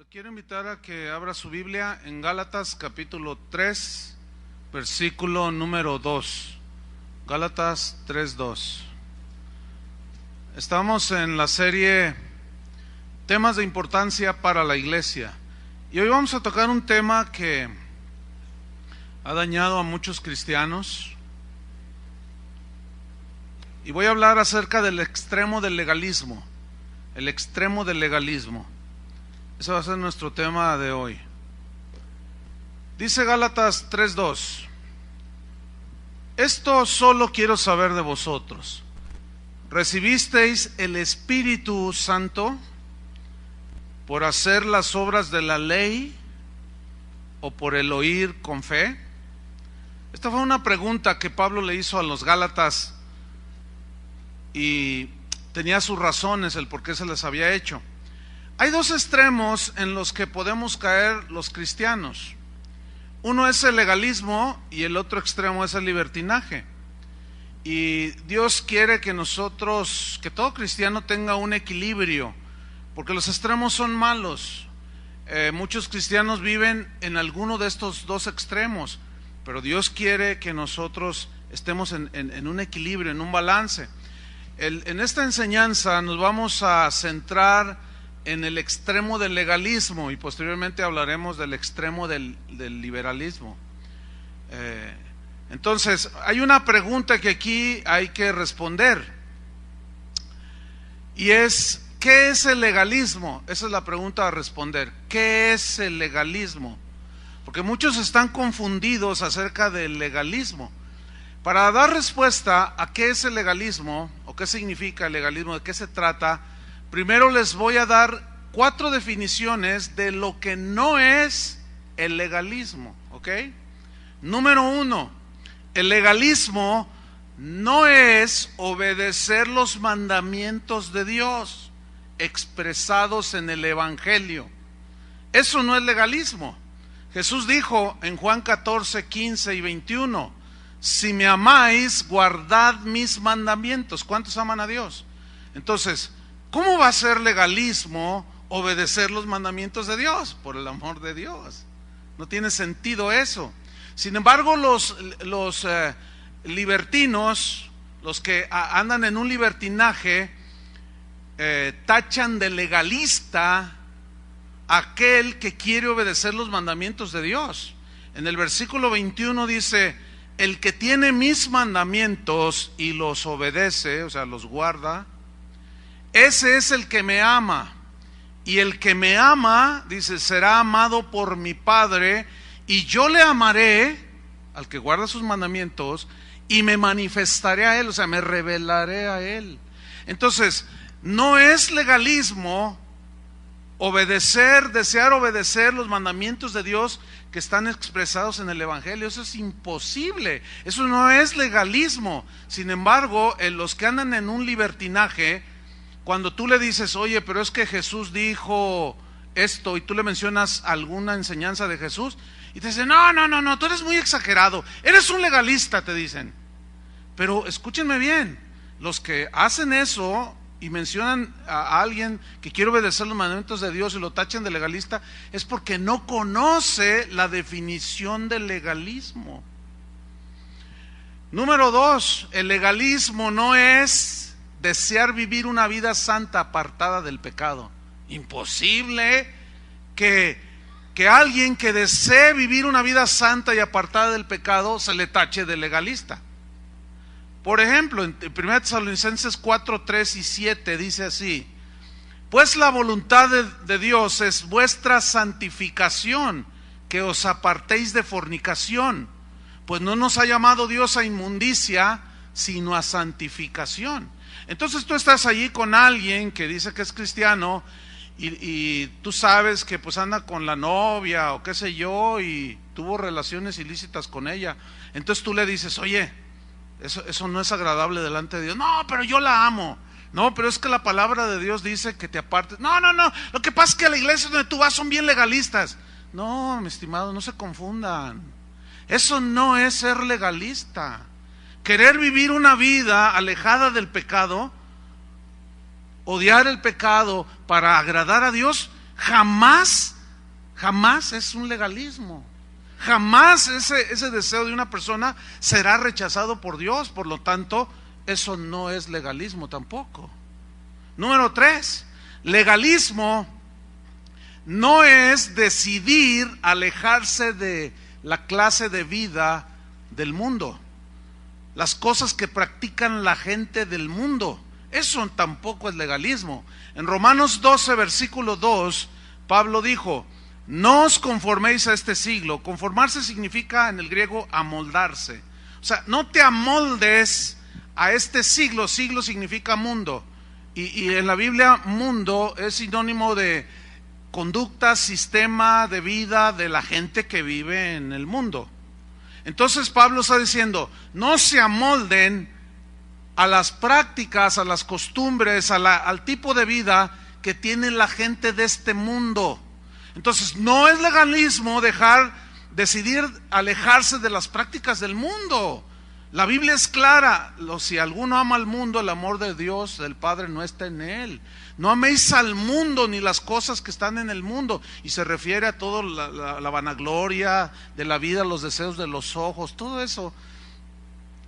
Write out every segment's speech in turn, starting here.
Le quiero invitar a que abra su Biblia en Gálatas capítulo 3, versículo número 2. Gálatas 3:2. Estamos en la serie Temas de importancia para la iglesia. Y hoy vamos a tocar un tema que ha dañado a muchos cristianos. Y voy a hablar acerca del extremo del legalismo. El extremo del legalismo. Ese va a ser nuestro tema de hoy. Dice Gálatas 3:2: Esto solo quiero saber de vosotros. ¿Recibisteis el Espíritu Santo por hacer las obras de la ley o por el oír con fe? Esta fue una pregunta que Pablo le hizo a los Gálatas y tenía sus razones el por qué se les había hecho. Hay dos extremos en los que podemos caer los cristianos. Uno es el legalismo y el otro extremo es el libertinaje. Y Dios quiere que nosotros, que todo cristiano tenga un equilibrio, porque los extremos son malos. Muchos cristianos viven en alguno de estos dos extremos, pero Dios quiere que nosotros estemos en un equilibrio, en un balance. En esta enseñanza nos vamos a centrar en el extremo del legalismo y posteriormente hablaremos del extremo del liberalismo. Entonces, hay una pregunta que aquí hay que responder y es: ¿qué es el legalismo? Esa es la pregunta a responder. ¿Qué es el legalismo? Porque muchos están confundidos acerca del legalismo. Para dar respuesta a qué es el legalismo o qué significa el legalismo, de qué se trata, primero les voy a dar 4 definiciones de lo que no es el legalismo, ¿ok? Número 1, el legalismo no es obedecer los mandamientos de Dios expresados en el Evangelio. Eso no es legalismo. Jesús dijo en Juan 14, 15 y 21, si me amáis, guardad mis mandamientos. ¿Cuántos aman a Dios? Entonces, ¿cómo va a ser legalismo obedecer los mandamientos de Dios? Por el amor de Dios. No tiene sentido eso. Sin embargo, los libertinos, los que andan en un libertinaje, tachan de legalista aquel que quiere obedecer los mandamientos de Dios. En el versículo 21 dice: el que tiene mis mandamientos y los obedece, o sea, los guarda, ese es el que me ama. Y el que me ama, dice, será amado por mi Padre, y yo le amaré, al que guarda sus mandamientos, y me manifestaré a él, o sea, me revelaré a él. Entonces, no es legalismo desear obedecer los mandamientos de Dios que están expresados en el Evangelio. Eso es imposible, eso no es legalismo. Sin embargo, los que andan en un libertinaje, cuando tú le dices, oye, pero es que Jesús dijo esto, y tú le mencionas alguna enseñanza de Jesús, y te dicen, no, tú eres muy exagerado, eres un legalista, te dicen. Pero escúchenme bien, los que hacen eso y mencionan a alguien que quiere obedecer los mandamientos de Dios y lo tachan de legalista, es porque no conoce la definición del legalismo. Número 2, el legalismo no es desear vivir una vida santa apartada del pecado. Imposible que alguien que desee vivir una vida santa y apartada del pecado se le tache de legalista. Por ejemplo, en 1 Tesalonicenses 4, 3 y 7 dice así: pues la voluntad de Dios es vuestra santificación, que os apartéis de fornicación, pues no nos ha llamado Dios a inmundicia, sino a santificación. Entonces tú estás allí con alguien que dice que es cristiano y tú sabes que pues anda con la novia o qué sé yo y tuvo relaciones ilícitas con ella. Entonces tú le dices, oye, eso no es agradable delante de Dios. No, pero yo la amo. No, pero es que la palabra de Dios dice que te apartes. No, lo que pasa es que a la iglesia donde tú vas son bien legalistas. No, mi estimado, no se confundan. Eso no es ser legalista. Querer vivir una vida alejada del pecado, odiar el pecado para agradar a Dios, jamás Jamás es un legalismo. Jamás ese deseo de una persona será rechazado por Dios. Por lo tanto, eso no es legalismo tampoco. Número 3, legalismo no es decidir alejarse de la clase de vida del mundo, las cosas que practican la gente del mundo. Eso tampoco es legalismo. En Romanos 12, versículo 2, Pablo dijo: no os conforméis a este siglo. Conformarse significa en el griego amoldarse. O sea, no te amoldes a este siglo. Siglo significa mundo. Y en la Biblia mundo es sinónimo de conducta, sistema de vida de la gente que vive en el mundo. Entonces Pablo está diciendo: no se amolden a las prácticas, a las costumbres, al tipo de vida que tiene la gente de este mundo. Entonces no es legalismo decidir alejarse de las prácticas del mundo. La Biblia es clara: si alguno ama al mundo, el amor de Dios, del Padre, no está en él. No améis al mundo ni las cosas que están en el mundo. Y se refiere a todo la vanagloria de la vida, los deseos de los ojos, todo eso.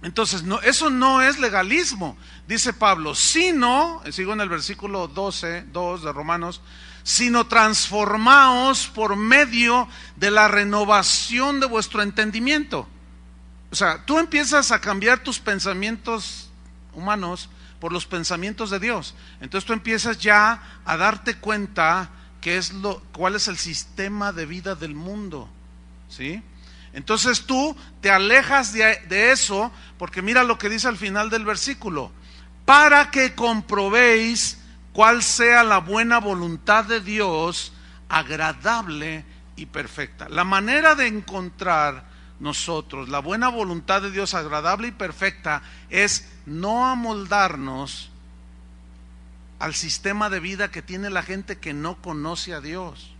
Entonces, eso no es legalismo. Dice Pablo: sino, sigo en el versículo 12, 2 de Romanos, sino transformaos por medio de la renovación de vuestro entendimiento. O sea, tú empiezas a cambiar tus pensamientos humanos por los pensamientos de Dios. Entonces tú empiezas ya a darte cuenta cuál es el sistema de vida del mundo, ¿sí? Entonces tú te alejas de eso, porque mira lo que dice al final del versículo: para que comprobéis cuál sea la buena voluntad de Dios, agradable y perfecta. La manera de encontrar nosotros la buena voluntad de Dios, agradable y perfecta, es no amoldarnos al sistema de vida que tiene la gente que no conoce a Dios.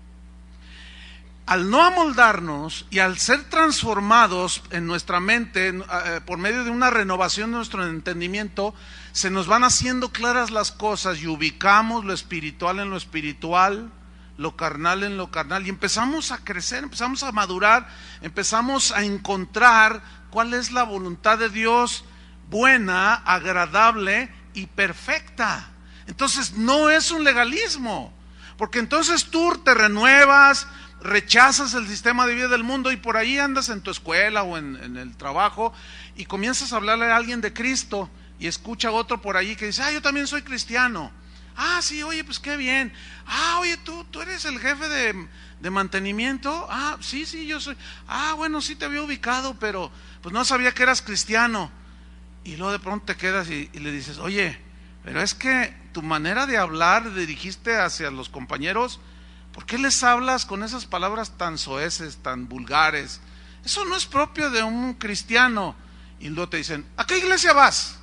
Al no amoldarnos y al ser transformados en nuestra mente por medio de una renovación de nuestro entendimiento, se nos van haciendo claras las cosas y ubicamos lo espiritual en lo espiritual, lo carnal en lo carnal, y empezamos a crecer, empezamos a madurar, empezamos a encontrar cuál es la voluntad de Dios, buena, agradable y perfecta. Entonces no es un legalismo, porque entonces tú te renuevas, rechazas el sistema de vida del mundo y por ahí andas en tu escuela o en el trabajo y comienzas a hablarle a alguien de Cristo y escucha a otro por ahí que dice: yo también soy cristiano. Sí, oye, pues qué bien. Oye, tú eres el jefe de mantenimiento. Sí, yo soy. Bueno, sí te había ubicado, pero pues no sabía que eras cristiano. Y luego de pronto te quedas y le dices: oye, pero es que tu manera de hablar, dirigiste hacia los compañeros, ¿por qué les hablas con esas palabras tan soeces, tan vulgares? Eso no es propio de un cristiano. Y luego te dicen: ¿a qué iglesia vas?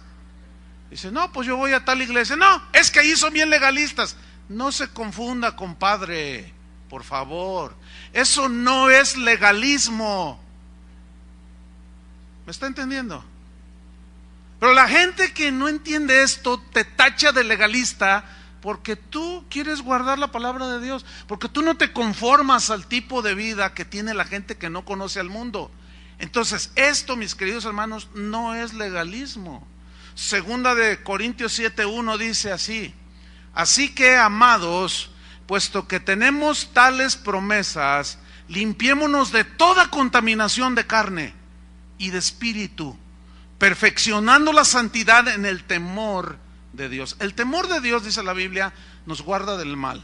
Dice: no, pues yo voy a tal iglesia. No, es que ahí son bien legalistas. No se confunda, compadre, por favor. Eso no es legalismo. ¿Me está entendiendo? Pero la gente que no entiende esto te tacha de legalista porque tú quieres guardar la palabra de Dios, porque tú no te conformas al tipo de vida que tiene la gente que no conoce al mundo. Entonces, esto, mis queridos hermanos, no es legalismo. Segunda de Corintios 7:1 dice así: así que, amados, puesto que tenemos tales promesas, limpiémonos de toda contaminación de carne y de espíritu, perfeccionando la santidad en el temor de Dios. El temor de Dios, dice la Biblia, nos guarda del mal.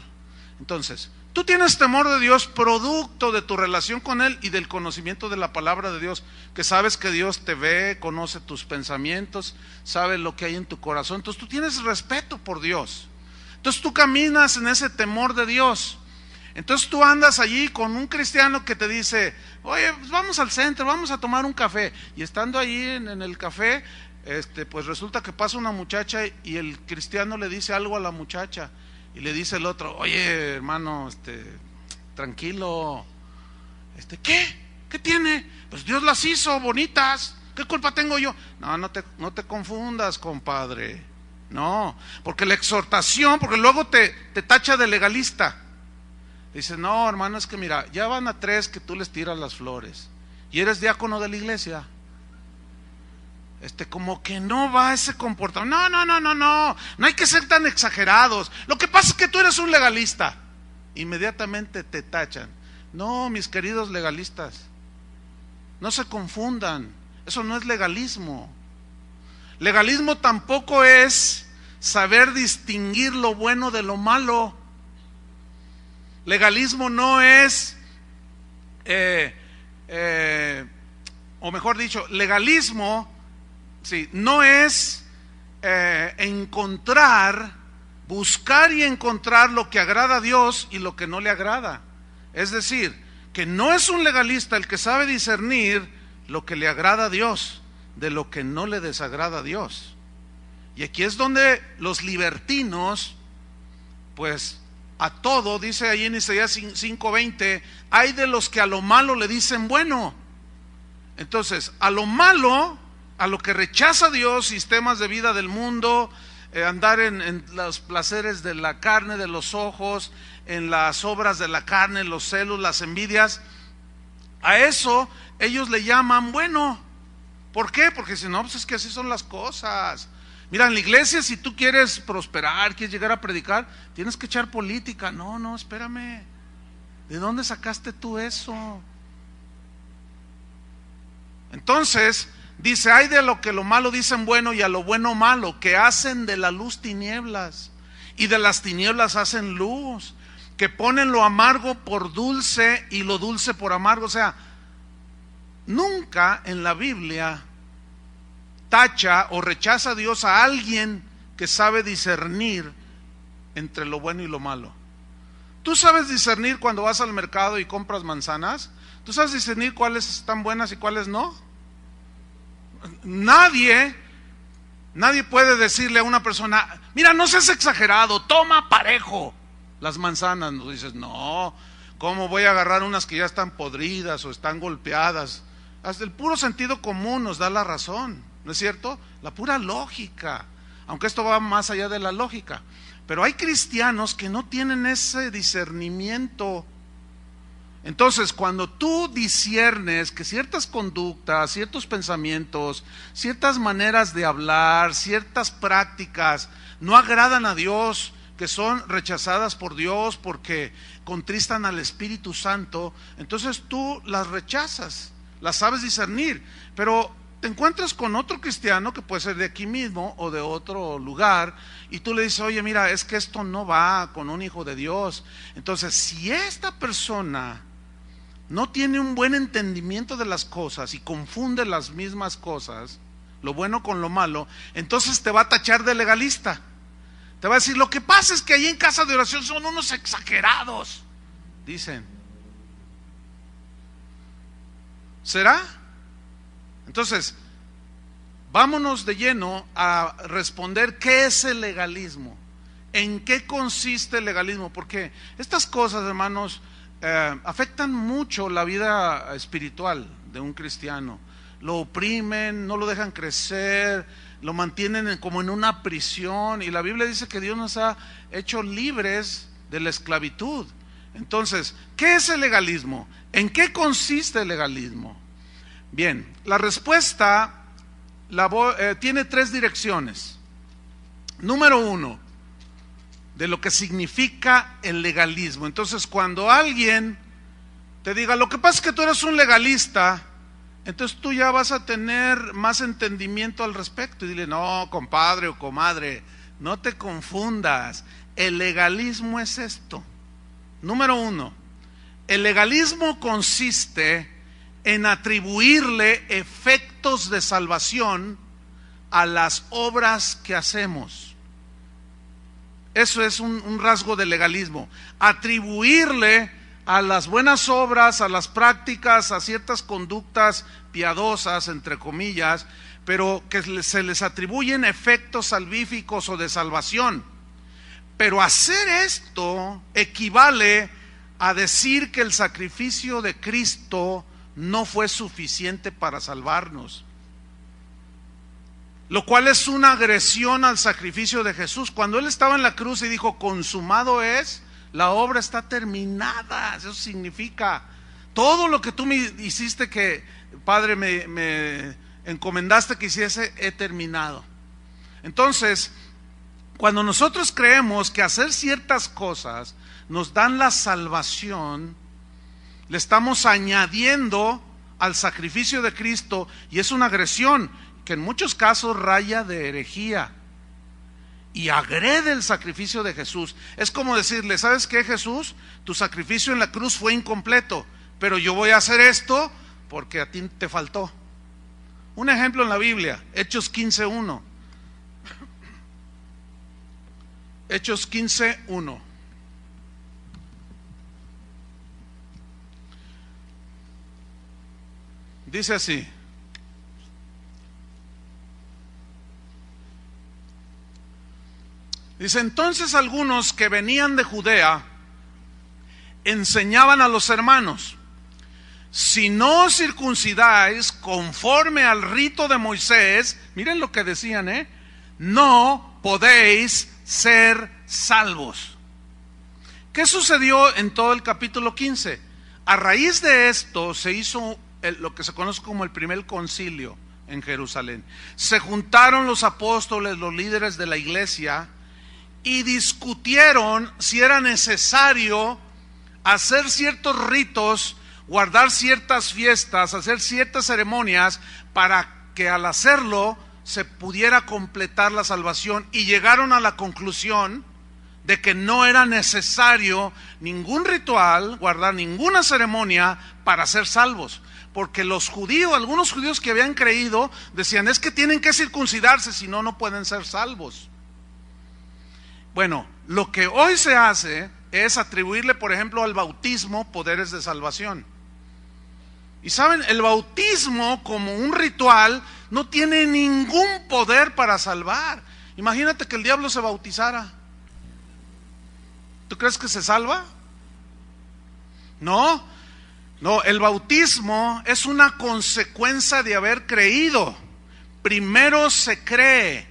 Entonces, tú tienes temor de Dios producto de tu relación con Él y del conocimiento de la palabra de Dios, que sabes que Dios te ve, conoce tus pensamientos, sabe lo que hay en tu corazón. Entonces tú tienes respeto por Dios. Entonces tú caminas en ese temor de Dios. Entonces tú andas allí con un cristiano que te dice: oye, pues vamos al centro, vamos a tomar un café. Y estando allí en el café, pues resulta que pasa una muchacha y el cristiano le dice algo a la muchacha. Y le dice el otro: oye, hermano, tranquilo. ¿Qué tiene? Pues Dios las hizo bonitas. ¿Qué culpa tengo yo? No te confundas, compadre. No, porque la exhortación, porque luego te tacha de legalista. Dice, no, hermano, es que mira, ya van a 3 que tú les tiras las flores y eres diácono de la iglesia. Como que no va ese comportamiento. No hay que ser tan exagerados. Lo que pasa es que tú eres un legalista. Inmediatamente te tachan. No, mis queridos legalistas, no se confundan. Eso no es legalismo. Legalismo tampoco es saber distinguir lo bueno de lo malo. Legalismo no es, o mejor dicho, legalismo, sí, no es buscar y encontrar lo que agrada a Dios y lo que no le agrada. Es decir, que no es un legalista el que sabe discernir lo que le agrada a Dios de lo que no le desagrada a Dios. Y aquí es donde los libertinos, pues a todo, dice ahí en Isaías 5:20, hay de los que a lo malo le dicen bueno. Entonces, a lo malo, a lo que rechaza Dios, sistemas de vida del mundo, andar en los placeres de la carne, de los ojos, en las obras de la carne, los celos, las envidias, a eso ellos le llaman bueno. ¿Por qué? Porque si no, pues es que así son las cosas. Mira, en la iglesia, si tú quieres prosperar, quieres llegar a predicar, tienes que echar política. No, espérame. ¿De dónde sacaste tú eso? Entonces, dice, hay de lo que lo malo dicen bueno y a lo bueno malo, que hacen de la luz tinieblas y de las tinieblas hacen luz, que ponen lo amargo por dulce y lo dulce por amargo. O sea, nunca en la Biblia tacha o rechaza a Dios a alguien que sabe discernir entre lo bueno y lo malo. ¿Tú sabes discernir cuando vas al mercado y compras manzanas? ¿Tú sabes discernir cuáles están buenas y cuáles no? Nadie puede decirle a una persona, mira, no seas exagerado, toma parejo las manzanas. No dices, no, ¿cómo voy a agarrar unas que ya están podridas o están golpeadas? Hasta el puro sentido común nos da la razón, ¿no es cierto? La pura lógica, aunque esto va más allá de la lógica. Pero hay cristianos que no tienen ese discernimiento. Entonces, cuando tú disciernes que ciertas conductas, ciertos pensamientos, ciertas maneras de hablar, ciertas prácticas no agradan a Dios, que son rechazadas por Dios porque contristan al Espíritu Santo, entonces tú las rechazas, las sabes discernir. Pero te encuentras con otro cristiano que puede ser de aquí mismo o de otro lugar y tú le dices, oye, mira, es que esto no va con un hijo de Dios. Entonces, si esta persona no tiene un buen entendimiento de las cosas y confunde las mismas cosas, lo bueno con lo malo, entonces te va a tachar de legalista. Te va a decir, lo que pasa es que ahí en casa de oración son unos exagerados, dicen. ¿Será? Entonces, vámonos de lleno a responder qué es el legalismo, en qué consiste el legalismo, porque estas cosas, hermanos, afectan mucho la vida espiritual de un cristiano. Lo oprimen, no lo dejan crecer, lo mantienen como en una prisión, y la Biblia dice que Dios nos ha hecho libres de la esclavitud. Entonces, ¿qué es el legalismo? ¿En qué consiste el legalismo? Bien, la respuesta tiene 3 direcciones. Número 1, de lo que significa el legalismo. Entonces, cuando alguien te diga, lo que pasa es que tú eres un legalista, entonces tú ya vas a tener más entendimiento al respecto. Y dile, no, compadre o comadre, no te confundas. El legalismo es esto. Número 1, el legalismo consiste en atribuirle efectos de salvación a las obras que hacemos. Eso es un rasgo del legalismo. Atribuirle a las buenas obras, a las prácticas, a ciertas conductas piadosas, entre comillas, pero que se les atribuyen efectos salvíficos o de salvación. Pero hacer esto equivale a decir que el sacrificio de Cristo no fue suficiente para salvarnos, lo cual es una agresión al sacrificio de Jesús. Cuando Él estaba en la cruz y dijo, consumado es, La obra está terminada. Eso significa todo lo que tú me hiciste, que Padre me encomendaste que hiciese, he terminado. Entonces, cuando nosotros creemos que hacer ciertas cosas nos dan la salvación, le estamos añadiendo al sacrificio de Cristo, y es una agresión que en muchos casos raya de herejía y agrede el sacrificio de Jesús. Es como decirle: ¿sabes qué, Jesús? Tu sacrificio en la cruz fue incompleto, pero yo voy a hacer esto porque a ti te faltó. Un ejemplo en la Biblia, Hechos 15:1. Hechos 15:1. Dice así: dice, entonces algunos que venían de Judea enseñaban a los hermanos: si no os circuncidáis conforme al rito de Moisés, miren lo que decían, no podéis ser salvos. ¿Qué sucedió en todo el capítulo 15? A raíz de esto se hizo lo que se conoce como el primer concilio en Jerusalén. Se juntaron los apóstoles, los líderes de la iglesia, y discutieron si era necesario hacer ciertos ritos, guardar ciertas fiestas, hacer ciertas ceremonias, para que al hacerlo se pudiera completar la salvación, y llegaron a la conclusión de que no era necesario ningún ritual, guardar ninguna ceremonia para ser salvos. Porque los judíos, algunos judíos que habían creído, decían: es que tienen que circuncidarse, si no, no pueden ser salvos. Bueno, lo que hoy se hace es atribuirle, por ejemplo, al bautismo poderes de salvación. Y saben, el bautismo como un ritual no tiene ningún poder para salvar. Imagínate que el diablo se bautizara. ¿Tú crees que se salva? No, el bautismo es una consecuencia de haber creído. Primero se cree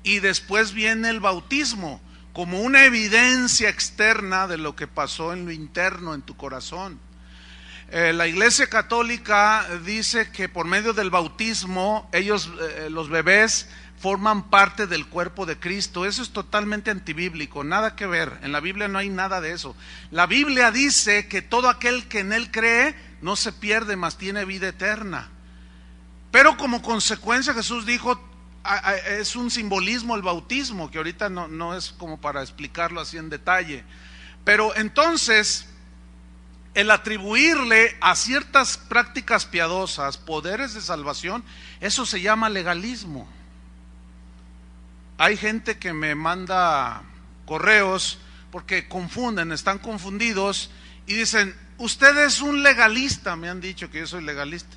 y después viene el bautismo, como una evidencia externa de lo que pasó en lo interno, en tu corazón. La Iglesia Católica dice que por medio del bautismo ellos, los bebés, forman parte del cuerpo de Cristo. Eso es totalmente antibíblico, nada que ver. En la Biblia no hay nada de eso. La Biblia dice que todo aquel que en Él cree no se pierde, mas tiene vida eterna. Pero como consecuencia, Jesús dijo, es un simbolismo el bautismo, que ahorita no es como para explicarlo así en detalle. Pero entonces, el atribuirle a ciertas prácticas piadosas poderes de salvación, eso se llama legalismo. Hay gente que me manda correos porque confunden, están confundidos y dicen: usted es un legalista. Me han dicho que yo soy legalista.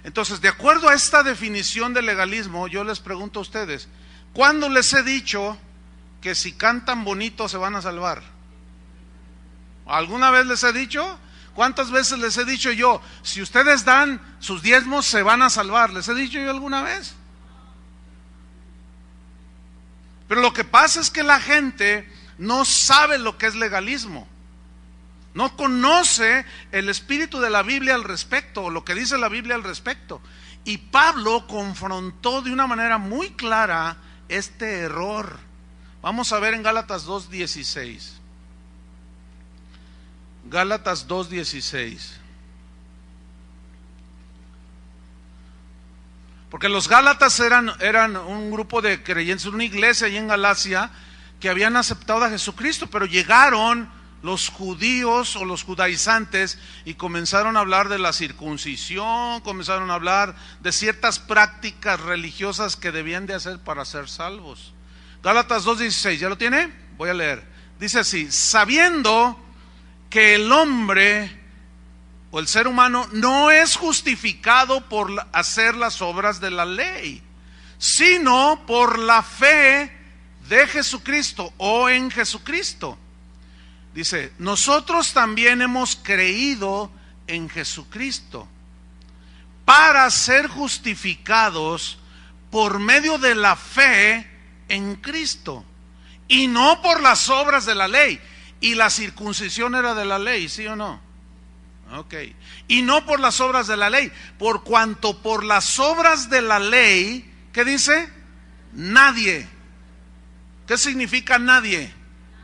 Entonces, de acuerdo a esta definición de legalismo, yo les pregunto a ustedes: ¿cuándo les he dicho que si cantan bonito se van a salvar? ¿Alguna vez les he dicho? ¿Cuántas veces les he dicho yo: si ustedes dan sus diezmos se van a salvar? ¿Les he dicho yo alguna vez? Pero lo que pasa es que la gente no sabe lo que es legalismo. No conoce el espíritu de la Biblia al respecto, o lo que dice la Biblia al respecto. Y Pablo confrontó de una manera muy clara este error. Vamos a ver en Gálatas 2:16. Gálatas 2:16. Porque los gálatas eran un grupo de creyentes, una iglesia allí en Galacia, que habían aceptado a Jesucristo, pero llegaron los judíos o los judaizantes y comenzaron a hablar de la circuncisión, comenzaron a hablar de ciertas prácticas religiosas que debían de hacer para ser salvos. Gálatas 2:16, ¿ya lo tiene? Voy a leer. Dice así: sabiendo que el hombre o el ser humano no es justificado por hacer las obras de la ley, sino por la fe de Jesucristo o en Jesucristo. Dice: nosotros también hemos creído en Jesucristo para ser justificados por medio de la fe en Cristo, y no por las obras de la ley. Y la circuncisión era de la ley, ¿sí o no? Ok. Y no por las obras de la ley, por cuanto por las obras de la ley, ¿qué dice? Nadie. ¿Qué significa nadie?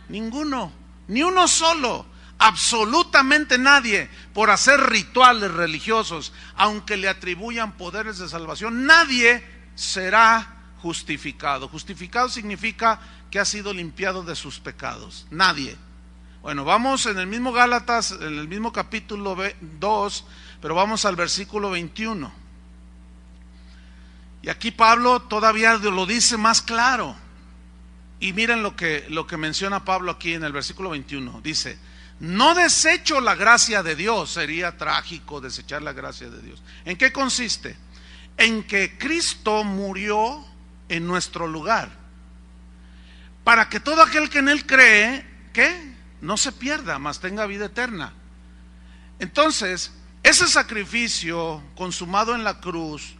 Ninguno, ni uno solo, absolutamente nadie, por hacer rituales religiosos, aunque le atribuyan poderes de salvación, nadie será justificado. Justificado significa que ha sido limpiado de sus pecados, nadie. Bueno, vamos en el mismo Gálatas, en el mismo capítulo 2, pero vamos al versículo 21. Y aquí Pablo todavía lo dice más claro. Y miren lo que menciona Pablo aquí en el versículo 21. Dice: no desecho la gracia de Dios. Sería trágico desechar la gracia de Dios. ¿En qué consiste? En que Cristo murió en nuestro lugar, para que todo aquel que en Él cree, ¿qué? No se pierda, mas tenga vida eterna. Entonces, ese sacrificio consumado en la cruz,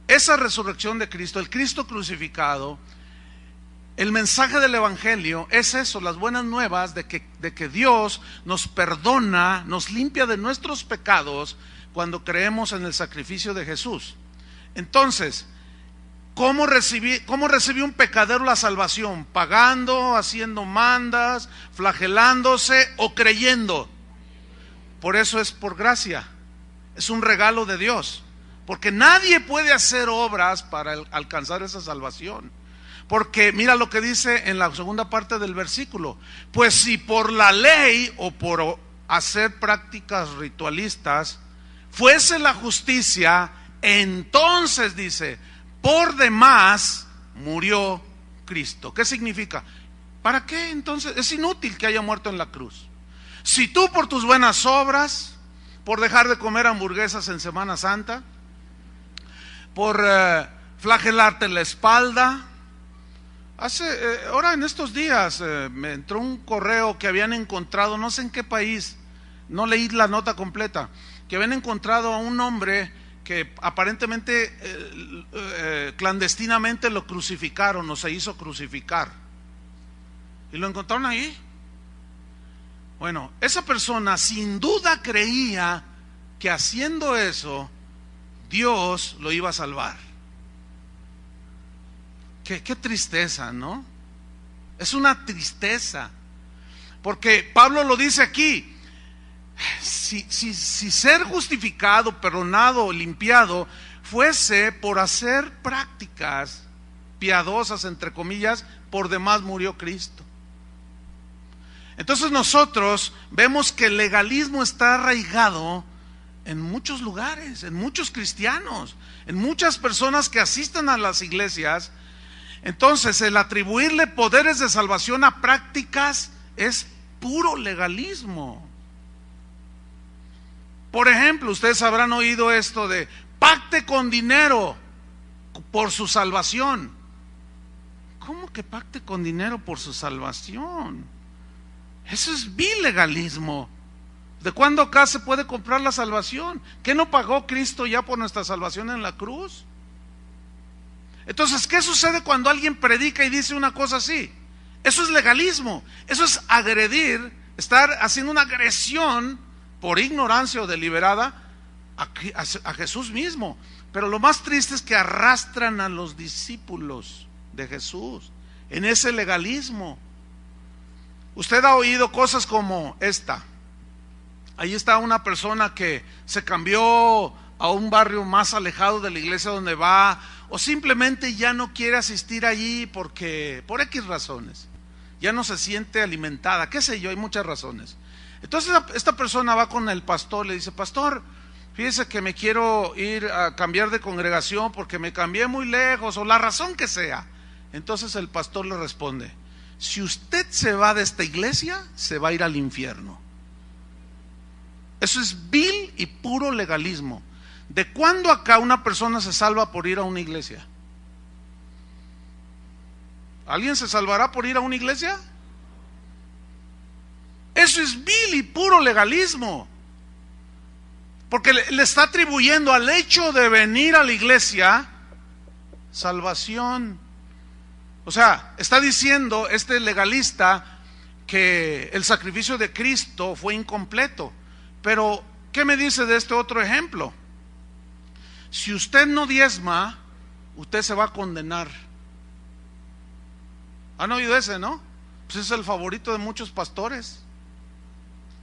esa resurrección de Cristo, el Cristo crucificado, el mensaje del Evangelio es eso, las buenas nuevas de que Dios nos perdona, nos limpia de nuestros pecados cuando creemos en el sacrificio de Jesús. Entonces, ¿cómo recibió un pecador la salvación? ¿Pagando, haciendo mandas, flagelándose o creyendo? Por eso es por gracia, es un regalo de Dios, porque nadie puede hacer obras para alcanzar esa salvación. Porque mira lo que dice en la segunda parte del versículo: pues si por la ley o por hacer prácticas ritualistas fuese la justicia, entonces dice, por demás murió Cristo. ¿Qué significa? ¿Para qué entonces? Es inútil que haya muerto en la cruz. Si tú por tus buenas obras, por dejar de comer hamburguesas en Semana Santa, por flagelarte la espalda. Ahora en estos días me entró un correo que habían encontrado, no sé en qué país, no leí la nota completa, que habían encontrado a un hombre que aparentemente clandestinamente lo crucificaron o se hizo crucificar. Y lo encontraron ahí. Bueno, esa persona sin duda creía que haciendo eso Dios lo iba a salvar. Qué tristeza, ¿no? Es una tristeza. Porque Pablo lo dice aquí. Si ser justificado, perdonado, limpiado fuese por hacer prácticas piadosas, entre comillas, por demás murió Cristo. Entonces nosotros vemos que el legalismo está arraigado en muchos lugares, en muchos cristianos, en muchas personas que asisten a las iglesias. Entonces el atribuirle poderes de salvación a prácticas es puro legalismo. Por ejemplo, ustedes habrán oído esto de pacte con dinero por su salvación. ¿Cómo que pacte con dinero por su salvación? Eso es vil legalismo. ¿De cuándo acá se puede comprar la salvación? ¿Qué no pagó Cristo ya por nuestra salvación en la cruz? Entonces, ¿qué sucede cuando alguien predica y dice una cosa así? Eso es legalismo, eso es agredir, estar haciendo una agresión por ignorancia o deliberada a Jesús mismo. Pero lo más triste es que arrastran a los discípulos de Jesús en ese legalismo. Usted ha oído cosas como esta. Ahí está una persona que se cambió a un barrio más alejado de la iglesia donde va, o simplemente ya no quiere asistir allí porque por X razones, ya no se siente alimentada, qué sé yo, hay muchas razones. Entonces esta persona va con el pastor, le dice: pastor, fíjese que me quiero ir a cambiar de congregación porque me cambié muy lejos, o la razón que sea. Entonces el pastor le responde: si usted se va de esta iglesia, se va a ir al infierno. Eso es vil y puro legalismo. ¿De cuándo acá una persona se salva por ir a una iglesia? ¿Alguien se salvará por ir a una iglesia? Eso es vil y puro legalismo. Porque le está atribuyendo al hecho de venir a la iglesia salvación. O sea, está diciendo este legalista que el sacrificio de Cristo fue incompleto. Pero, ¿qué me dice de este otro ejemplo? Si usted no diezma, usted se va a condenar. ¿Han oído ese, no? Pues es el favorito de muchos pastores,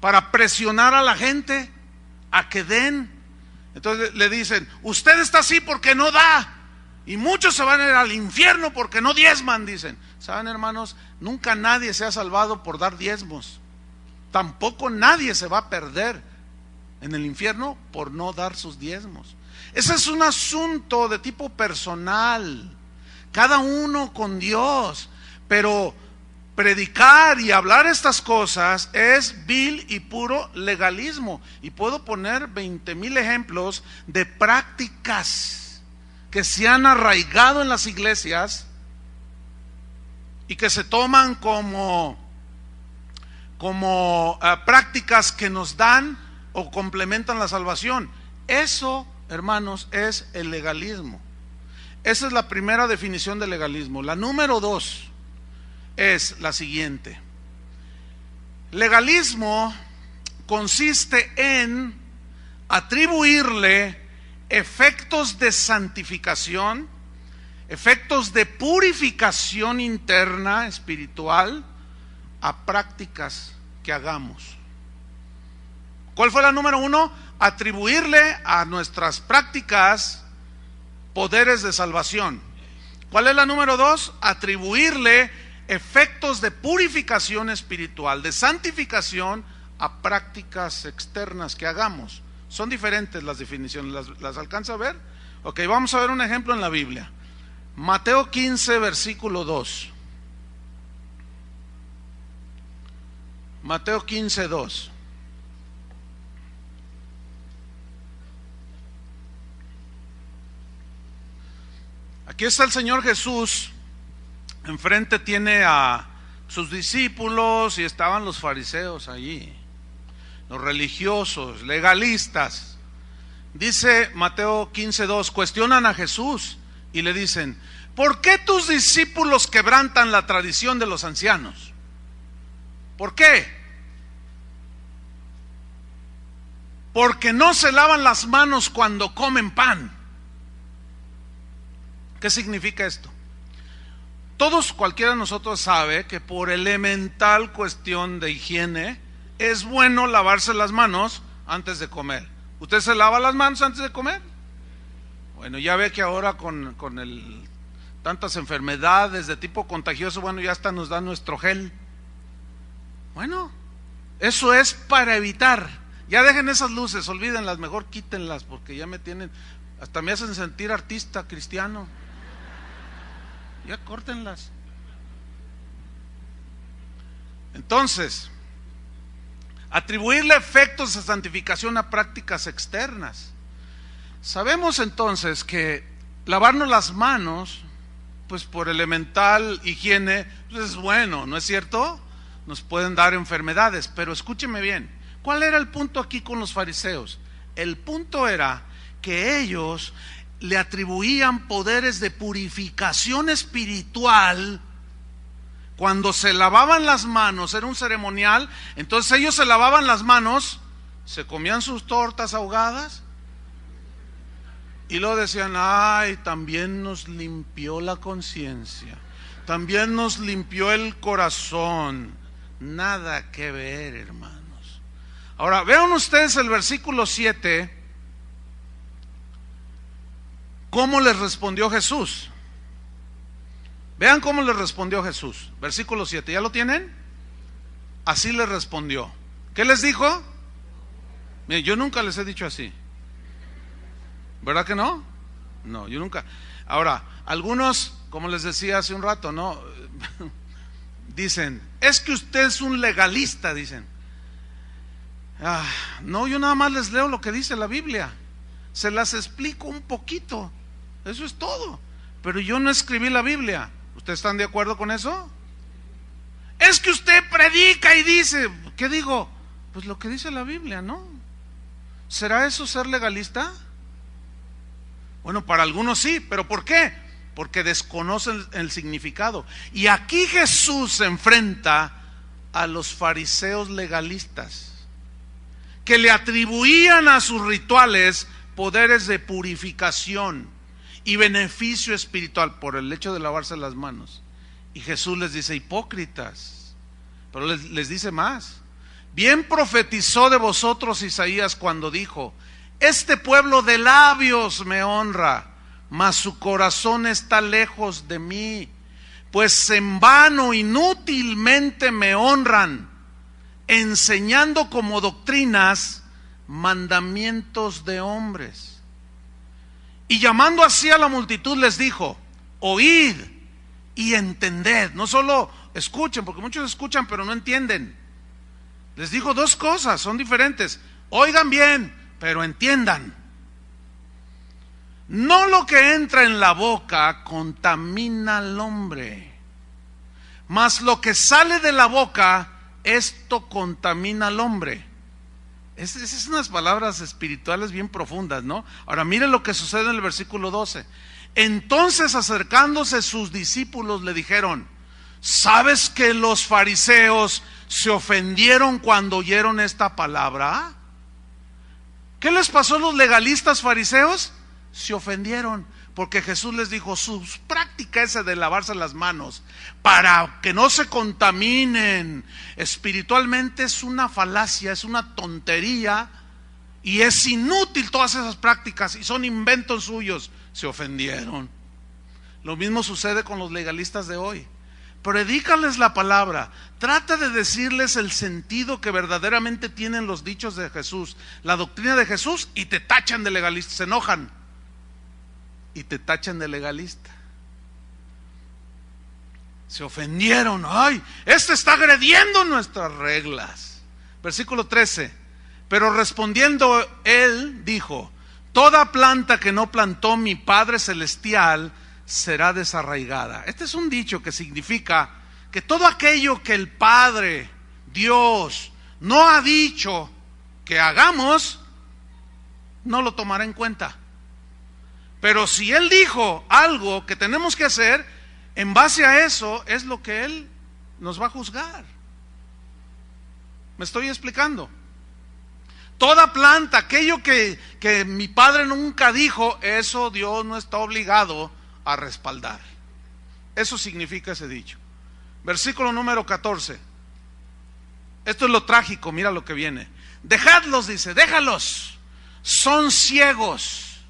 para presionar a la gente a que den. Entonces le dicen, usted está así porque no da, y muchos se van a ir al infierno porque no diezman, dicen. ¿Saben, hermanos? Nunca nadie se ha salvado por dar diezmos. Tampoco nadie se va a perder en el infierno por no dar sus diezmos. Ese es un asunto de tipo personal, cada uno con Dios. Pero predicar y hablar estas cosas es vil y puro legalismo. Y puedo poner 20,000 ejemplos de prácticas que se han arraigado en las iglesias y que se toman como prácticas que nos dan o complementan la salvación. Eso, hermanos, es el legalismo. Esa es la primera definición de legalismo. La número 2 es la siguiente: legalismo consiste en atribuirle efectos de santificación, efectos de purificación interna, espiritual, a prácticas que hagamos. ¿Cuál fue la número 1? Atribuirle a nuestras prácticas poderes de salvación. ¿Cuál es la número 2? Atribuirle efectos de purificación espiritual, de santificación a prácticas externas que hagamos. Son diferentes las definiciones, ¿las alcanza a ver? Ok, vamos a ver un ejemplo en la Biblia. Mateo 15, versículo 2. Mateo 15, 2. Aquí está el Señor Jesús. Enfrente tiene a sus discípulos y estaban los fariseos allí, los religiosos, legalistas. Dice Mateo 15:2, cuestionan a Jesús y le dicen: ¿por qué tus discípulos quebrantan la tradición de los ancianos? ¿Por qué? Porque no se lavan las manos cuando comen pan. ¿Qué significa esto? Todos, cualquiera de nosotros sabe que por elemental cuestión de higiene es bueno lavarse las manos antes de comer. ¿Usted se lava las manos antes de comer? Bueno, ya ve que ahora con tantas enfermedades de tipo contagioso, bueno, ya hasta nos da nuestro gel. Bueno, eso es para evitar. Ya dejen esas luces, olvídenlas, mejor quítenlas, porque ya me tienen, hasta me hacen sentir artista cristiano. Ya córtenlas. Entonces, atribuirle efectos de santificación a prácticas externas. Sabemos entonces que lavarnos las manos, pues por elemental higiene, pues es bueno, ¿no es cierto? Nos pueden dar enfermedades, pero escúcheme bien, ¿cuál era el punto aquí con los fariseos? El punto era que ellos le atribuían poderes de purificación espiritual. Cuando se lavaban las manos, era un ceremonial, entonces ellos se lavaban las manos, se comían sus tortas ahogadas y luego decían: ay, también nos limpió la conciencia, también nos limpió el corazón. Nada que ver, hermanos. Ahora, vean ustedes el versículo 7. ¿Cómo les respondió Jesús? Vean cómo les respondió Jesús. Versículo 7, ¿ya lo tienen? Así les respondió. ¿Qué les dijo? Miren, yo nunca les he dicho así. ¿Verdad que no? No, yo nunca. Ahora, algunos, como les decía hace un rato, ¿no? Dicen, es que usted es un legalista, dicen. No, yo nada más les leo lo que dice la Biblia. Se las explico un poquito. Eso es todo. Pero yo no escribí la Biblia. ¿Ustedes están de acuerdo con eso? Es que usted predica y dice, ¿qué digo? Pues lo que dice la Biblia, ¿no? ¿Será eso ser legalista? Bueno, para algunos sí, pero ¿por qué? Porque desconocen el significado. Y aquí Jesús se enfrenta a los fariseos legalistas, que le atribuían a sus rituales poderes de purificación y beneficio espiritual por el hecho de lavarse las manos. Y Jesús les dice: hipócritas. Pero les dice más: bien profetizó de vosotros Isaías cuando dijo: este pueblo de labios me honra, mas su corazón está lejos de mí, pues en vano, inútilmente me honran, enseñando como doctrinas mandamientos de hombres. Y llamando así a la multitud les dijo: oíd y entended. No solo escuchen, porque muchos escuchan pero no entienden. Les dijo dos cosas, son diferentes. Oigan bien, pero entiendan. No lo que entra en la boca contamina al hombre, mas lo que sale de la boca, esto contamina al hombre. Esas son unas palabras espirituales bien profundas, ¿no? Ahora miren lo que sucede en el versículo 12. Entonces, acercándose sus discípulos, le dijeron: ¿sabes que los fariseos se ofendieron cuando oyeron esta palabra? ¿Qué les pasó a los legalistas fariseos? Se ofendieron porque Jesús les dijo: su práctica esa de lavarse las manos para que no se contaminen espiritualmente es una falacia, es una tontería y es inútil. Todas esas prácticas y son inventos suyos. Se ofendieron. Lo mismo sucede con los legalistas de hoy. Predícales la palabra, trata de decirles el sentido que verdaderamente tienen los dichos de Jesús, la doctrina de Jesús, y te tachan de legalista, se enojan y te tachan de legalista. Se ofendieron: ay, este está agrediendo nuestras reglas. Versículo 13. Pero respondiendo él dijo: toda planta que no plantó mi Padre Celestial será desarraigada. Este es un dicho que significa que todo aquello que el Padre, Dios, no ha dicho que hagamos, no lo tomará en cuenta. Pero si Él dijo algo que tenemos que hacer, en base a eso es lo que Él nos va a juzgar. ¿Me estoy explicando? Toda planta, aquello que mi Padre nunca dijo, eso Dios no está obligado a respaldar. Eso significa ese dicho. Versículo número 14. Esto es lo trágico, mira lo que viene. Dejadlos, dice, déjalos. Son ciegos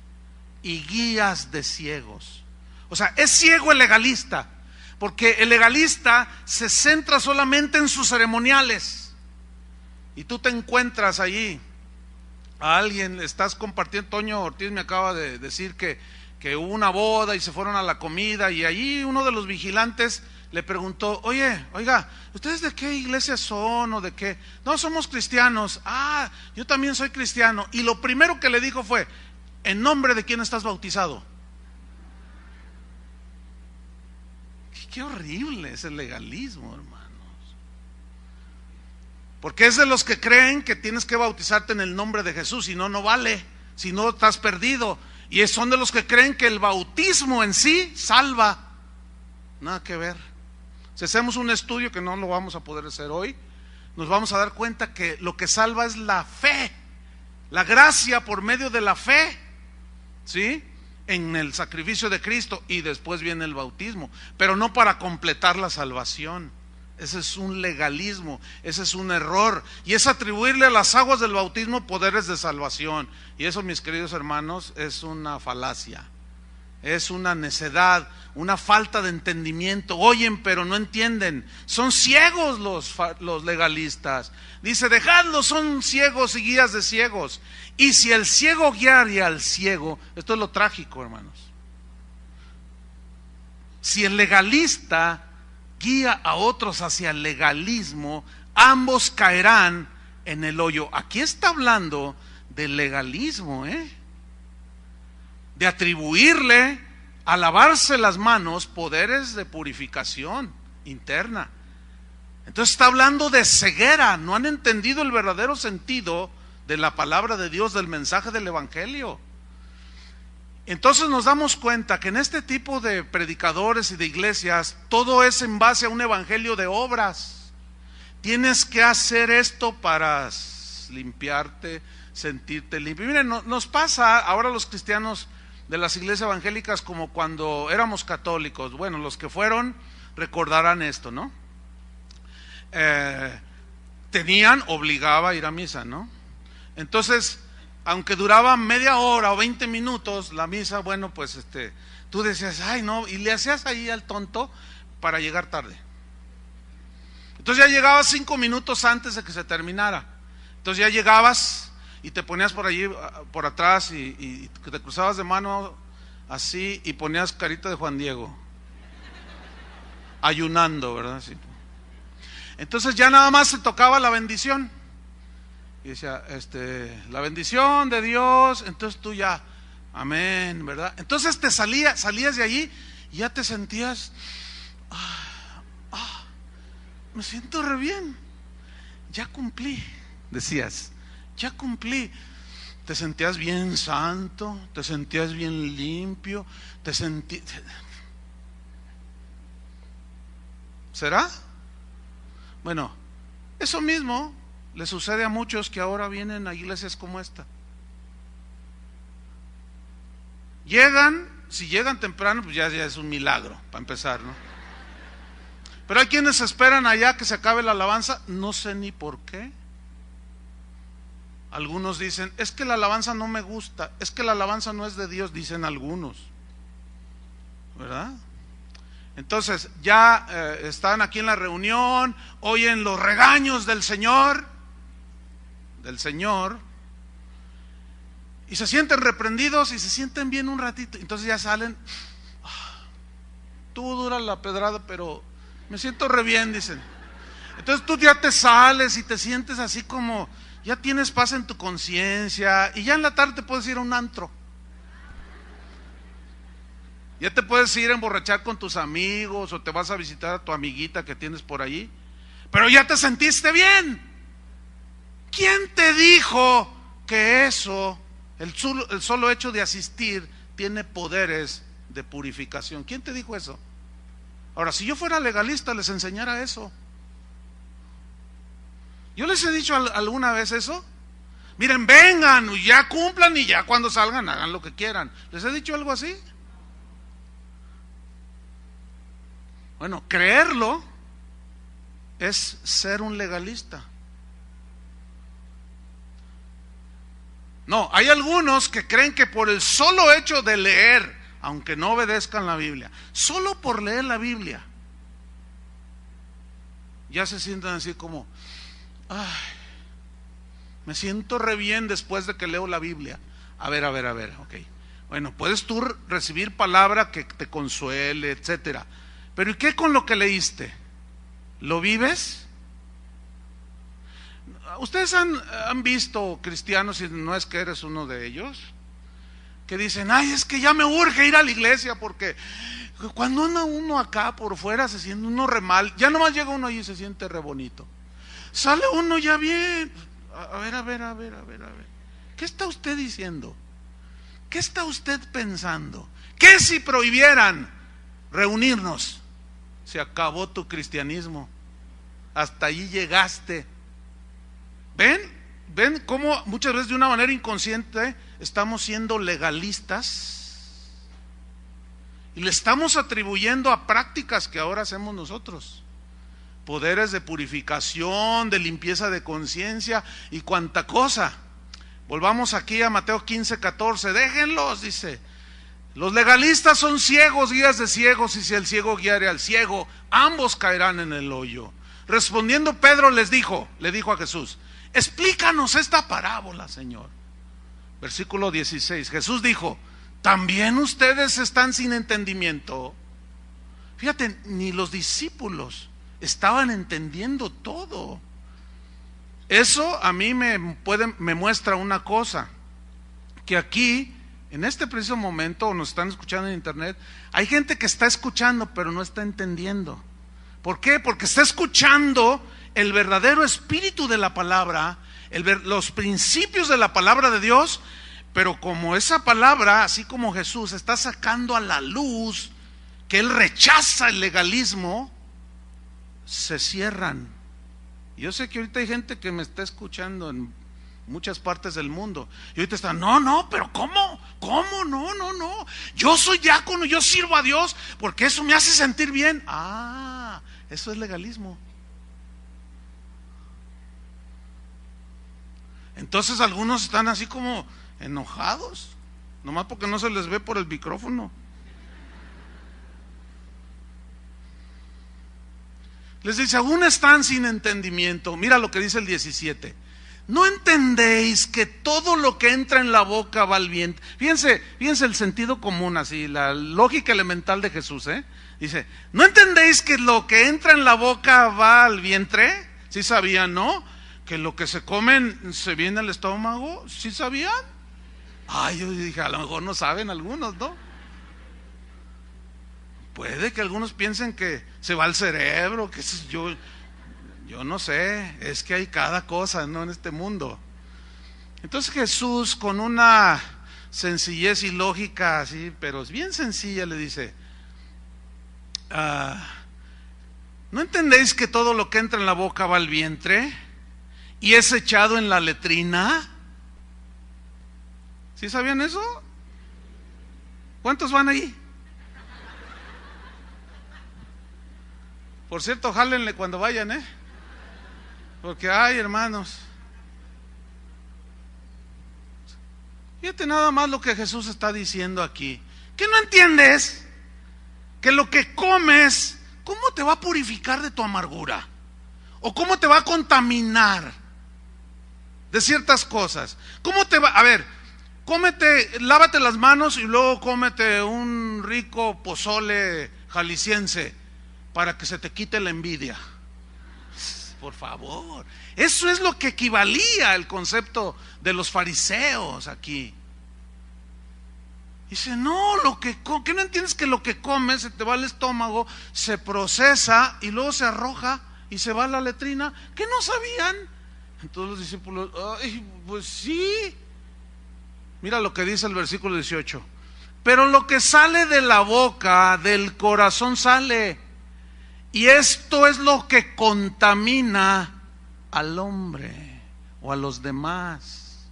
y guías de ciegos. O sea, es ciego el legalista, porque el legalista se centra solamente en sus ceremoniales. Y tú te encuentras allí a alguien, estás compartiendo. Toño Ortiz me acaba de decir que hubo una boda y se fueron a la comida, y allí uno de los vigilantes le preguntó: oiga, ¿ustedes de qué iglesia son o de qué? No, somos cristianos. Ah, yo también soy cristiano. Y lo primero que le dijo fue: ¿en nombre de quién estás bautizado? Qué horrible es el legalismo, hermanos. Porque es de los que creen que tienes que bautizarte en el nombre de Jesús, si no, no vale, si no estás perdido. Y son de los que creen que el bautismo en sí salva. Nada que ver. Si hacemos un estudio, que no lo vamos a poder hacer hoy, nos vamos a dar cuenta que lo que salva es la fe, la gracia por medio de la fe, ¿sí?, en el sacrificio de Cristo, y después viene el bautismo, pero no para completar la salvación. Ese es un legalismo, ese es un error, y es atribuirle a las aguas del bautismo poderes de salvación, y eso, mis queridos hermanos, es una falacia, es una necedad, una falta de entendimiento. Oyen pero no entienden, son ciegos los legalistas. Dice: dejadlos, son ciegos y guías de ciegos. Y si el ciego guiara al ciego, esto es lo trágico, hermanos, si el legalista guía a otros hacia el legalismo, ambos caerán en el hoyo. Aquí está hablando del legalismo, de atribuirle a lavarse las manos poderes de purificación interna. Entonces está hablando de ceguera. No han entendido el verdadero sentido de la palabra de Dios, del mensaje del evangelio. Entonces nos damos cuenta que en este tipo de predicadores y de iglesias todo es en base a un evangelio de obras. tienes que hacer esto para limpiarte, sentirte limpio. Miren, nos pasa ahora los cristianos de las iglesias evangélicas como cuando éramos católicos. Bueno, los que fueron recordarán esto, ¿no? Obligaba a ir a misa, ¿no? Entonces, aunque duraba media hora o 20 minutos la misa, bueno, pues tú decías, ay no, y le hacías ahí al tonto para llegar tarde. Entonces ya llegabas 5 minutos antes de que se terminara. Entonces ya llegabas y te ponías por allí, por atrás, y te cruzabas de mano así y ponías carita de Juan Diego, ayunando, ¿verdad? Sí. Entonces ya nada más se tocaba la bendición. Y decía, la bendición de Dios. Entonces tú ya, amén, ¿verdad? Entonces salías de allí y ya te sentías, me siento re bien, ya cumplí, decías, ya cumplí. Te sentías bien santo, te sentías bien limpio, ¿será? Bueno, eso mismo le sucede a muchos que ahora vienen a iglesias como esta. Si llegan temprano, pues ya es un milagro, para empezar, ¿no? Pero hay quienes esperan allá que se acabe la alabanza, no sé ni por qué. Algunos dicen, es que la alabanza no me gusta, es que la alabanza no es de Dios, dicen algunos, ¿verdad? Entonces ya están aquí en la reunión, oyen los regaños del Señor, y se sienten reprendidos y se sienten bien un ratito. Entonces ya salen, tú dura la pedrada, pero me siento re bien, dicen. Entonces tú ya te sales y te sientes así como, ya tienes paz en tu conciencia, y ya en la tarde te puedes ir a un antro. Ya te puedes ir a emborrachar con tus amigos, o te vas a visitar a tu amiguita que tienes por allí, pero ya te sentiste bien. ¿Quién te dijo que eso, el solo hecho de asistir, tiene poderes de purificación? ¿Quién te dijo eso? Ahora, si yo fuera legalista, les enseñara eso. Yo les he dicho alguna vez eso. Miren, vengan, ya cumplan, y ya cuando salgan hagan lo que quieran. ¿Les he dicho algo así? Bueno, creerlo es ser un legalista. No, hay algunos que creen que por el solo hecho de leer, aunque no obedezcan la Biblia, solo por leer la Biblia, ya se sientan así como, ay, me siento re bien después de que leo la Biblia. A ver, ok. Bueno, puedes tú recibir palabra que te consuele, etcétera. Pero ¿y qué con lo que leíste? ¿Lo vives? ¿Ustedes han visto cristianos, y no es que eres uno de ellos, que dicen, ay, es que ya me urge ir a la iglesia, porque cuando anda uno acá por fuera se siente uno re mal, ya nomás llega uno allí y se siente re bonito, sale uno ya bien? A ver, ¿qué está usted diciendo? ¿Qué está usted pensando? ¿Qué si prohibieran reunirnos? Se acabó tu cristianismo, hasta allí llegaste. ¿Ven cómo muchas veces de una manera inconsciente estamos siendo legalistas y le estamos atribuyendo a prácticas que ahora hacemos nosotros poderes de purificación, de limpieza de conciencia y cuanta cosa? Volvamos aquí a Mateo 15:14. Déjenlos, dice. Los legalistas son ciegos, guías de ciegos, y si el ciego guiare al ciego, ambos caerán en el hoyo. Respondiendo Pedro le dijo a Jesús, explícanos esta parábola, Señor. Versículo 16, Jesús dijo, ¿también ustedes están sin entendimiento? Fíjate, ni los discípulos estaban entendiendo todo. Eso a mí me muestra una cosa, que aquí, en este preciso momento, o nos están escuchando en internet, hay gente que está escuchando pero no está entendiendo. ¿Por qué? Porque está escuchando el verdadero espíritu de la palabra, los principios de la palabra de Dios, pero como esa palabra, así como Jesús, está sacando a la luz que Él rechaza el legalismo, se cierran Yo sé que ahorita hay gente que me está escuchando en muchas partes del mundo y ahorita están, no, pero ¿cómo? No, yo soy diácono, yo sirvo a Dios porque eso me hace sentir bien. Eso es legalismo. Entonces algunos están así como enojados, nomás porque no se les ve por el micrófono. Les dice, aún están sin entendimiento. Mira lo que dice el 17. ¿No entendéis que todo lo que entra en la boca va al vientre? Fíjense el sentido común, así, la lógica elemental de Jesús, Dice, ¿no entendéis que lo que entra en la boca va al vientre? ¿Sí sabían, no? Que lo que se comen se viene al estómago. ¿Sí sabían? Yo dije, a lo mejor no saben algunos, ¿no? Puede que algunos piensen que se va al cerebro, que yo no sé, es que hay cada cosa, ¿no? En este mundo. Entonces Jesús, con una sencillez y lógica así, pero es bien sencilla, le dice, ¿no entendéis que todo lo que entra en la boca va al vientre y es echado en la letrina? ¿Sí sabían eso? ¿Cuántos van ahí? Por cierto, jálenle cuando vayan, porque hermanos, fíjate nada más lo que Jesús está diciendo aquí. ¿Qué no entiendes? Que lo que comes, ¿cómo te va a purificar de tu amargura? ¿O cómo te va a contaminar de ciertas cosas? ¿Cómo te va? A ver, lávate las manos y luego cómete un rico pozole jalisciense para que se te quite la envidia. Por favor, eso es lo que equivalía al concepto de los fariseos aquí. Dice, no, ¿qué no entiendes? Que lo que comes se te va al estómago, se procesa y luego se arroja y se va a la letrina. ¿Qué no sabían? Entonces los discípulos, pues sí. Mira lo que dice el versículo 18. Pero lo que sale de la boca, del corazón sale. Y esto es lo que contamina al hombre o a los demás.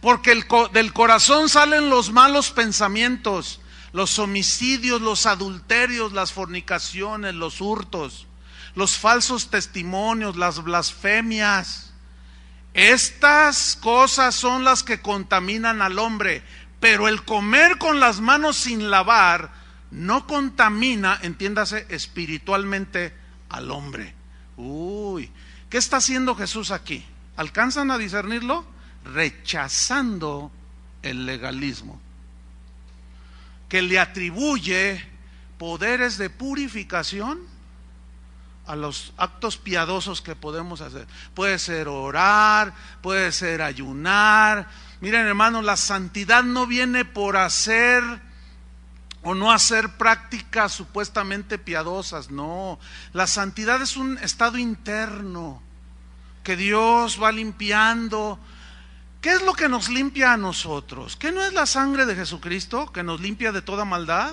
Porque del corazón salen los malos pensamientos, los homicidios, los adulterios, las fornicaciones, los hurtos, los falsos testimonios, las blasfemias. Estas cosas son las que contaminan al hombre. Pero el comer con las manos sin lavar no contamina, entiéndase, espiritualmente al hombre. ¿Qué está haciendo Jesús aquí? ¿Alcanzan a discernirlo? Rechazando el legalismo, que le atribuye poderes de purificación a los actos piadosos que podemos hacer. Puede ser orar, puede ser ayunar. Miren, hermanos, la santidad no viene por hacer o no hacer prácticas supuestamente piadosas, no. La santidad es un estado interno que Dios va limpiando. ¿Qué es lo que nos limpia a nosotros? ¿Qué no es la sangre de Jesucristo que nos limpia de toda maldad?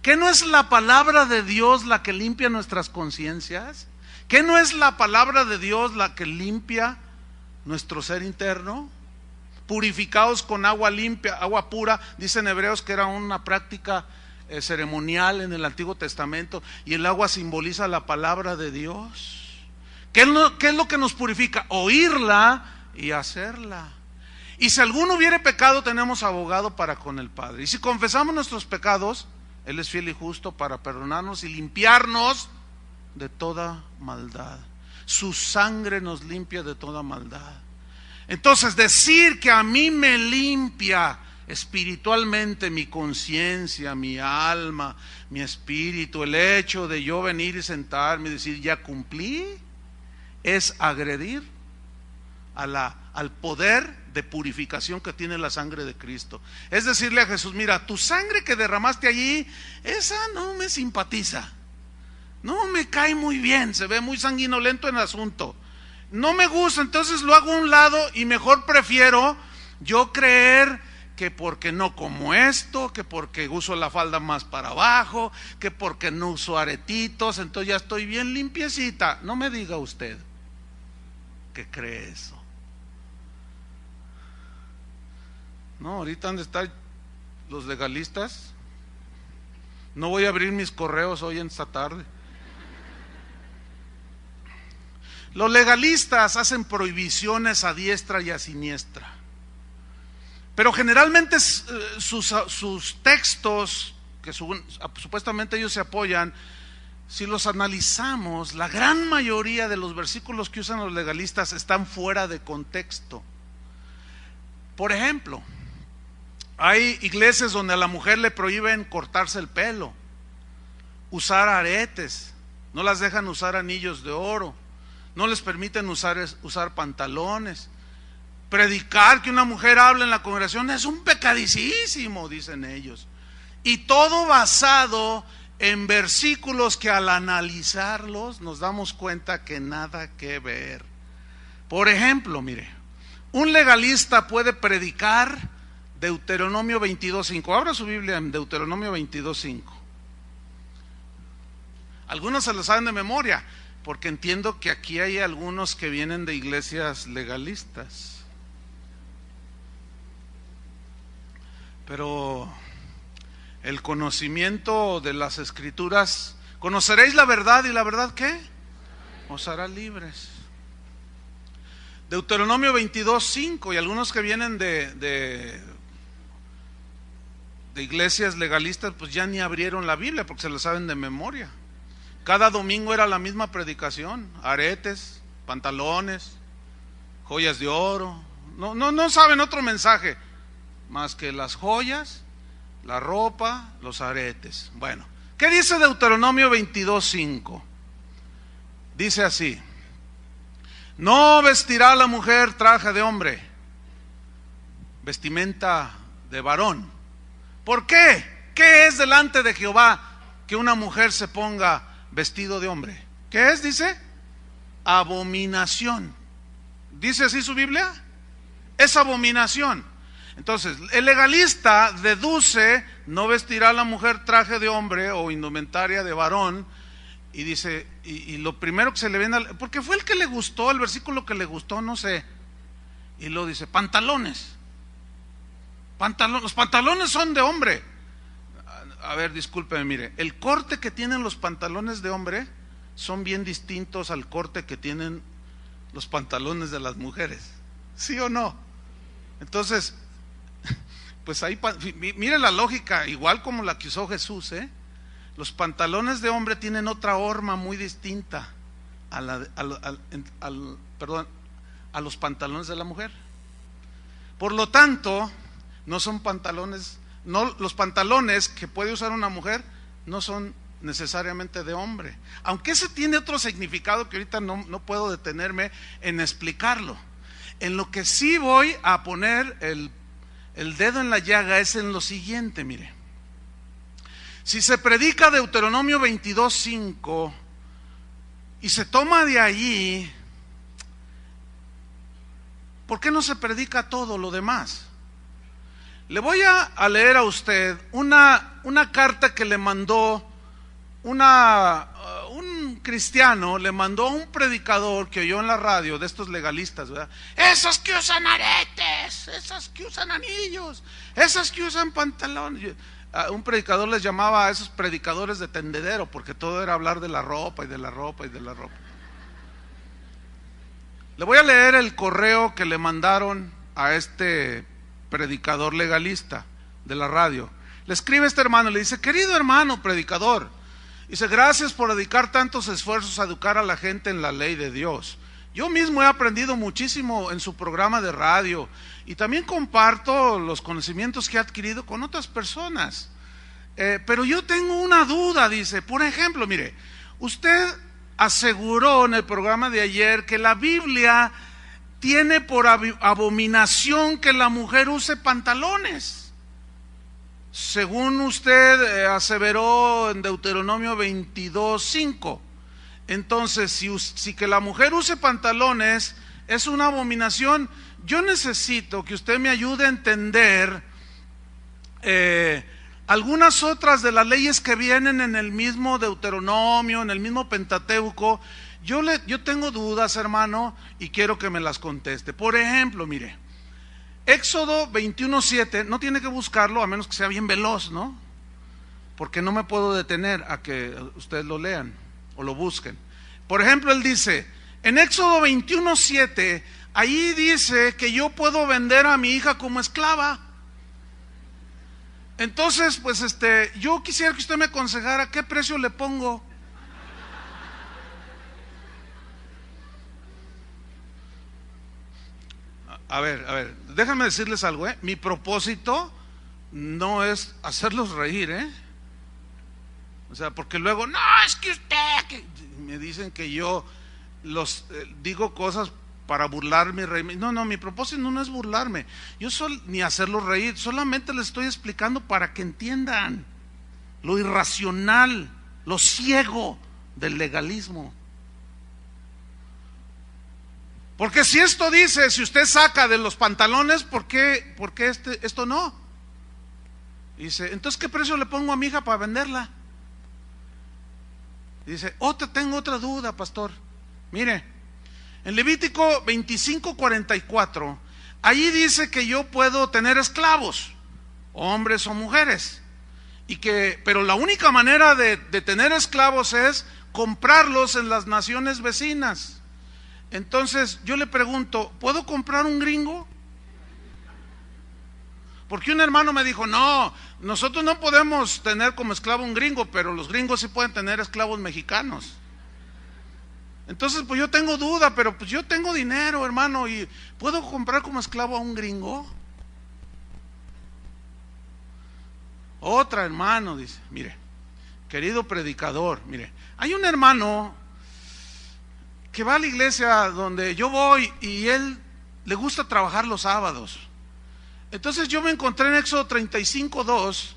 ¿Qué no es la palabra de Dios la que limpia nuestras conciencias? ¿Qué no es la palabra de Dios la que limpia nuestro ser interno? Purificados con agua limpia, agua pura, dicen Hebreos que era una práctica ceremonial en el Antiguo Testamento, y el agua simboliza la palabra de Dios. ¿Qué es lo que nos purifica? Oírla y hacerla. Y si alguno hubiere pecado, tenemos abogado para con el Padre. Y si confesamos nuestros pecados, Él es fiel y justo para perdonarnos y limpiarnos de toda maldad. Su sangre nos limpia de toda maldad. Entonces, decir que a mí me limpia espiritualmente mi conciencia, mi alma, mi espíritu, el hecho de yo venir y sentarme y decir ya cumplí, es agredir al poder de purificación que tiene la sangre de Cristo. Es decirle a Jesús, mira, tu sangre que derramaste allí, esa no me simpatiza, no me cae muy bien, se ve muy sanguinolento en el asunto, no me gusta, entonces lo hago a un lado y mejor prefiero yo creer que porque no como esto, que porque uso la falda más para abajo, que porque no uso aretitos, entonces ya estoy bien limpiecita. No me diga usted. que cree eso. No, ahorita ¿dónde están los legalistas? No voy a abrir mis correos hoy en esta tarde. Los legalistas hacen prohibiciones a diestra y a siniestra, pero generalmente sus textos, que supuestamente ellos se apoyan, si los analizamos, la gran mayoría de los versículos que usan los legalistas están fuera de contexto. Por ejemplo, hay iglesias donde a la mujer le prohíben cortarse el pelo, usar aretes, no las dejan usar anillos de oro, no les permiten usar pantalones. Predicar que una mujer hable en la congregación es un pecadicísimo, dicen ellos. Y todo basado en versículos que al analizarlos nos damos cuenta que nada que ver. Por ejemplo, mire, un legalista puede predicar Deuteronomio 22:5. Abra su Biblia en Deuteronomio 22:5. Algunos se lo saben de memoria, porque entiendo que aquí hay algunos que vienen de iglesias legalistas. Pero el conocimiento de las escrituras, conoceréis la verdad y la verdad ¿qué? Os hará libres. Deuteronomio 22:5, y algunos que vienen de iglesias legalistas pues ya ni abrieron la Biblia porque se lo saben de memoria. Cada domingo era la misma predicación, aretes, pantalones, joyas de oro. No saben otro mensaje más que las joyas, la ropa, los aretes. Bueno, ¿qué dice Deuteronomio 22:5? Dice así: no vestirá la mujer traje de hombre, vestimenta de varón. ¿Por qué? ¿Qué es delante de Jehová que una mujer se ponga vestido de hombre? ¿Qué es? Dice, abominación. ¿Dice así su Biblia? Es abominación. Entonces, el legalista deduce, no vestirá la mujer traje de hombre o indumentaria de varón, y dice, y lo primero que se le viene, porque fue el que le gustó, el versículo que le gustó, no sé, y lo dice, pantalones. Los pantalones son de hombre. A ver, discúlpeme, mire, el corte que tienen los pantalones de hombre son bien distintos al corte que tienen los pantalones de las mujeres. ¿Sí o no? Entonces, pues ahí, mire la lógica, igual como la que usó Jesús, los pantalones de hombre tienen otra horma muy distinta a los pantalones de la mujer. Por lo tanto, no son pantalones, los pantalones que puede usar una mujer no son necesariamente de hombre, aunque ese tiene otro significado que ahorita no puedo detenerme en explicarlo. En lo que sí voy a poner el dedo en la llaga es en lo siguiente, mire. Si se predica Deuteronomio 22:5 y se toma de allí, ¿por qué no se predica todo lo demás? Le voy a leer a usted una carta que le mandó un cristiano, le mandó a un predicador que oyó en la radio de estos legalistas, ¿verdad? Esos que usan aretes, esos que usan anillos, esos que usan pantalones. Un predicador les llamaba a esos predicadores de tendedero, porque todo era hablar de la ropa y de la ropa y de la ropa. Le voy a leer el correo que le mandaron a este predicador legalista de la radio. Le escribe este hermano, le dice: querido hermano predicador, dice, gracias por dedicar tantos esfuerzos a educar a la gente en la ley de Dios. Yo mismo he aprendido muchísimo en su programa de radio y también comparto los conocimientos que he adquirido con otras personas. Pero yo tengo una duda, dice. Por ejemplo, mire, usted aseguró en el programa de ayer que la Biblia tiene por abominación que la mujer use pantalones. Según usted aseveró en Deuteronomio 22:5. Entonces, si que la mujer use pantalones es una abominación, yo necesito que usted me ayude a entender algunas otras de las leyes que vienen en el mismo Deuteronomio, en el mismo Pentateuco. yo tengo dudas, hermano, y quiero que me las conteste. Por ejemplo, mire, Éxodo 21:7, no tiene que buscarlo a menos que sea bien veloz, ¿no? Porque no me puedo detener a que ustedes lo lean o lo busquen. Por ejemplo, él dice, en Éxodo 21:7, ahí dice que yo puedo vender a mi hija como esclava. Entonces, pues yo quisiera que usted me aconsejara qué precio le pongo. A ver, déjenme decirles algo, Mi propósito no es hacerlos reír, O sea, porque luego, no, es que usted, me dicen que yo los digo cosas para burlarme, reírme. No, mi propósito no es burlarme, ni hacerlos reír, solamente les estoy explicando para que entiendan lo irracional, lo ciego del legalismo. Porque si esto dice, si usted saca de los pantalones, ¿por qué esto no? Dice, entonces ¿qué precio le pongo a mi hija para venderla? Dice, tengo otra duda, pastor. Mire, en Levítico 25:44, ahí dice que yo puedo tener esclavos, hombres o mujeres, pero la única manera de tener esclavos es comprarlos en las naciones vecinas. Entonces yo le pregunto, ¿puedo comprar un gringo? Porque un hermano me dijo, no, nosotros no podemos tener como esclavo un gringo, pero los gringos sí pueden tener esclavos mexicanos. Entonces pues yo tengo duda, pero pues yo tengo dinero, hermano, y ¿puedo comprar como esclavo a un gringo? Otra, hermano, dice, mire, querido predicador, mire, hay un hermano que va a la iglesia donde yo voy y él le gusta trabajar los sábados. Entonces yo me encontré en Éxodo 35:2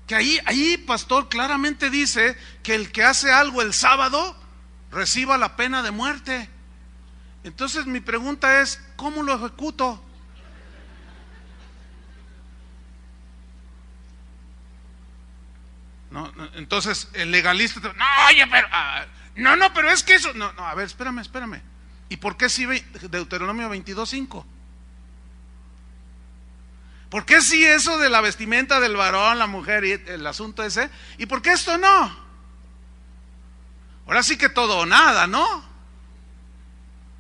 que ahí pastor claramente dice que el que hace algo el sábado reciba la pena de muerte. Entonces mi pregunta es, ¿cómo lo ejecuto? No, entonces el legalista, no, oye, pero pero es que eso, no, a ver, espérame. ¿Y por qué sí Deuteronomio 22:5? ¿Por qué sí eso de la vestimenta del varón, la mujer y el asunto ese? ¿Y por qué esto no? Ahora sí que todo o nada, ¿no?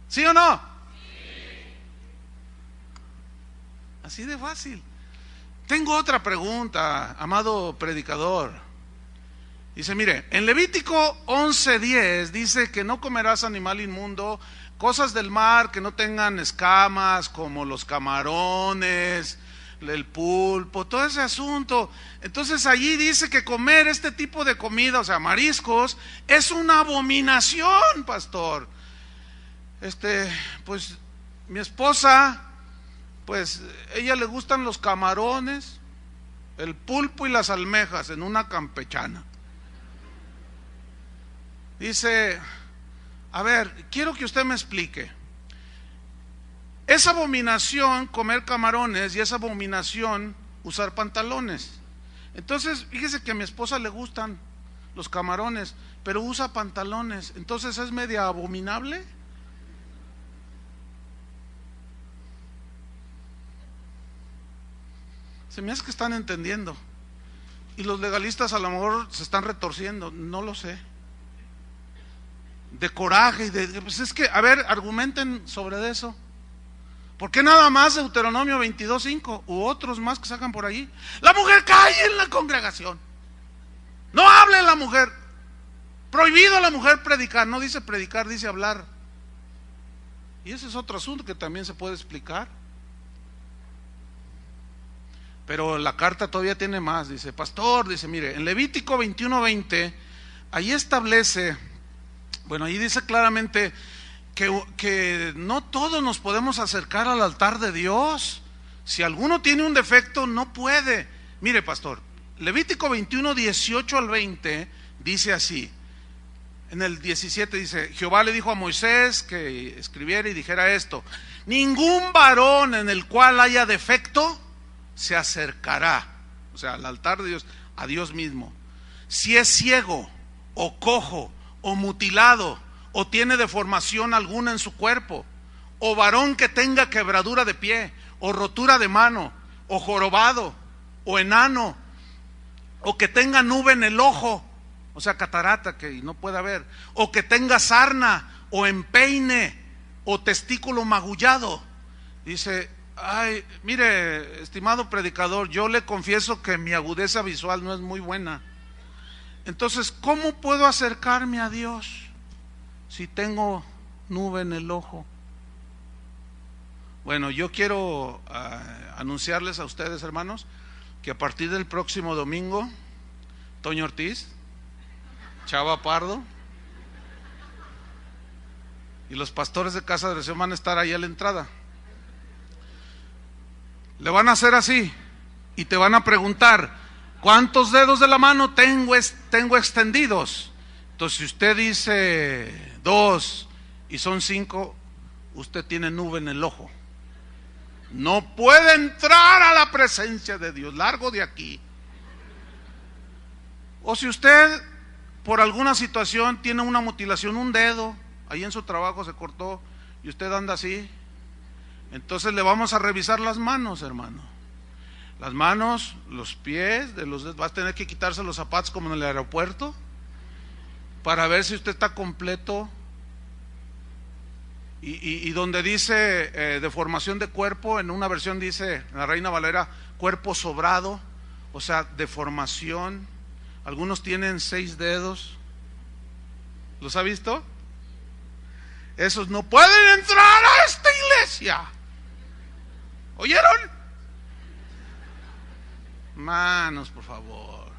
¿Sí o no? Sí. Así de fácil. Tengo otra pregunta, amado predicador. Dice, mire, en Levítico 11:10 dice que no comerás animal inmundo, cosas del mar que no tengan escamas, como los camarones, el pulpo, todo ese asunto. Entonces allí dice que comer este tipo de comida, o sea, mariscos, es una abominación, pastor. Pues mi esposa, pues ella le gustan los camarones, el pulpo y las almejas en una campechana. Dice, a ver, quiero que usted me explique. Es abominación comer camarones y es abominación usar pantalones. Entonces, fíjese que a mi esposa le gustan los camarones, pero usa pantalones. Entonces, ¿es media abominable? Se me hace que están entendiendo. Y los legalistas a lo mejor se están retorciendo, no lo sé. De coraje pues es que, a ver, argumenten sobre eso. ¿Por qué nada más Deuteronomio 22:5 u otros más que sacan por ahí? La mujer calle en la congregación. No hable la mujer. Prohibido a la mujer predicar. No dice predicar, dice hablar. Y ese es otro asunto que también se puede explicar. Pero la carta todavía tiene más. Dice, pastor, dice, mire, en Levítico 21:20, ahí establece, bueno, ahí dice claramente que no todos nos podemos acercar al altar de Dios. Si alguno tiene un defecto, no puede. Mire, pastor, Levítico 21:18-20 dice así. En el 17 dice, Jehová le dijo a Moisés que escribiera y dijera esto: ningún varón en el cual haya defecto se acercará, o sea, al altar de Dios, a Dios mismo, si es ciego o cojo o mutilado o tiene deformación alguna en su cuerpo, o varón que tenga quebradura de pie, o rotura de mano, o jorobado, o enano, o que tenga nube en el ojo, o sea, catarata, que no pueda ver, o que tenga sarna, o empeine, o testículo magullado. Dice, ay, mire, estimado predicador, yo le confieso que mi agudeza visual no es muy buena. Entonces, ¿cómo puedo acercarme a Dios si tengo nube en el ojo? Bueno, yo quiero anunciarles a ustedes, hermanos, que a partir del próximo domingo, Toño Ortiz, Chava Pardo y los pastores de Casa de Oración van a estar ahí a la entrada. Le van a hacer así y te van a preguntar, ¿cuántos dedos de la mano tengo extendidos? Entonces, si usted dice 2 y son 5, usted tiene nube en el ojo. No puede entrar a la presencia de Dios, largo de aquí. O si usted por alguna situación tiene una mutilación, un dedo, ahí en su trabajo se cortó y usted anda así, entonces le vamos a revisar las manos, hermano. Las manos, los pies, va a tener que quitarse los zapatos como en el aeropuerto para ver si usted está completo. Y donde dice deformación de cuerpo, en una versión dice, en la Reina Valera, cuerpo sobrado, o sea, deformación. Algunos tienen 6 dedos. ¿Los ha visto? Esos no pueden entrar a esta iglesia. ¿Oyeron? Manos, por favor.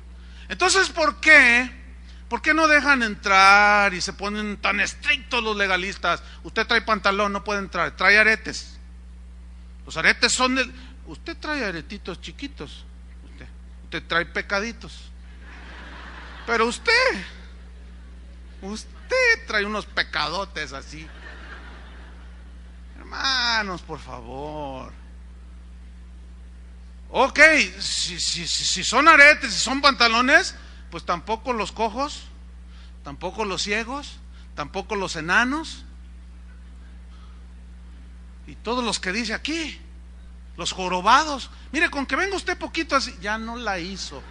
Entonces, ¿por qué? ¿Por qué no dejan entrar y se ponen tan estrictos los legalistas? Usted trae pantalón, no puede entrar. Trae aretes. Los aretes son de... Usted trae aretitos chiquitos. Usted trae pecaditos. Pero usted trae unos pecadotes así. Hermanos, por favor. Ok, si son aretes, si son pantalones, pues tampoco los cojos, tampoco los ciegos, tampoco los enanos, y todos los que dice aquí, los jorobados. Mire, con que venga usted poquito así, ya no la hizo.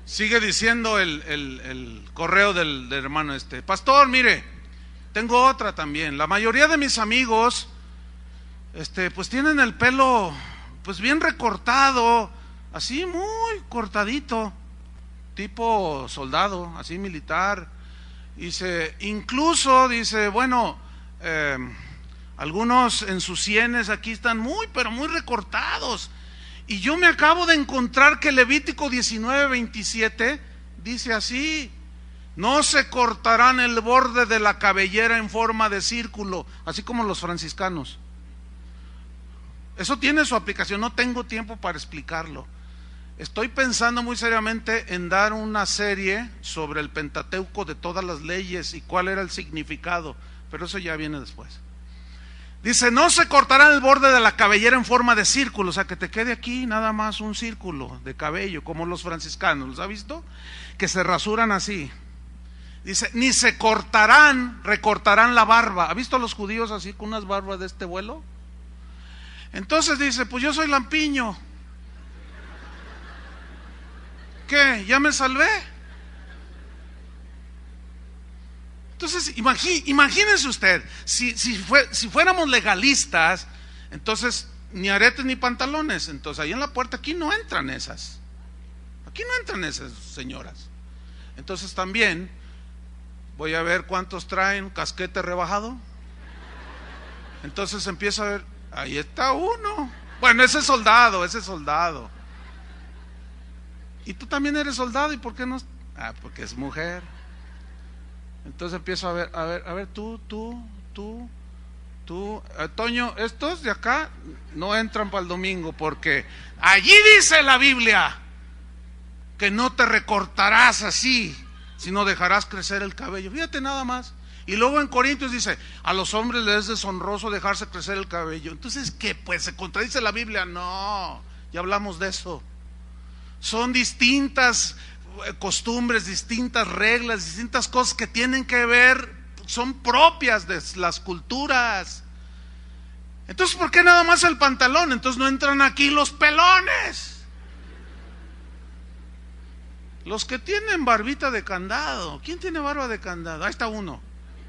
Sigue diciendo el correo del hermano pastor, mire, tengo otra también. La mayoría de mis amigos pues tienen el pelo pues bien recortado, así muy cortadito, tipo soldado, así militar. Dice, incluso dice, bueno, algunos en sus sienes aquí están pero muy recortados. Y yo me acabo de encontrar que Levítico 19:27 dice así: no se cortarán el borde de la cabellera en forma de círculo, así como los franciscanos. Eso tiene su aplicación, no tengo tiempo para explicarlo. Estoy pensando muy seriamente en dar una serie sobre el Pentateuco, de todas las leyes y cuál era el significado, pero eso ya viene después. Dice, no se cortará el borde de la cabellera en forma de círculo, o sea, que te quede aquí nada más un círculo de cabello, como los franciscanos, ¿los ha visto? Que se rasuran así. Dice, ni se recortarán la barba. ¿Ha visto a los judíos así con unas barbas de este vuelo? Entonces dice, pues yo soy lampiño. ¿Qué? ¿Ya me salvé? Entonces, imagínense usted, si fuéramos legalistas, entonces ni aretes ni pantalones. Entonces ahí en la puerta, aquí no entran esas. Aquí no entran esas señoras. Entonces también voy a ver cuántos traen casquete rebajado. Entonces empiezo a ver, ahí está uno. Bueno, ese es soldado. Y tú también eres soldado, ¿y por qué no? Porque es mujer. Entonces empiezo a ver, tú, Toño, estos de acá no entran para el domingo, porque allí dice la Biblia que no te recortarás así, sino dejarás crecer el cabello. Fíjate nada más. Y luego en Corintios dice, a los hombres les es deshonroso dejarse crecer el cabello. Entonces, ¿qué? Pues se contradice la Biblia. No, ya hablamos de eso. Son distintas costumbres, distintas reglas, distintas cosas que tienen que ver, son propias de las culturas. Entonces, ¿por qué nada más el pantalón? Entonces no entran aquí los pelones, los que tienen barbita de candado. ¿Quién tiene barba de candado? Ahí está uno.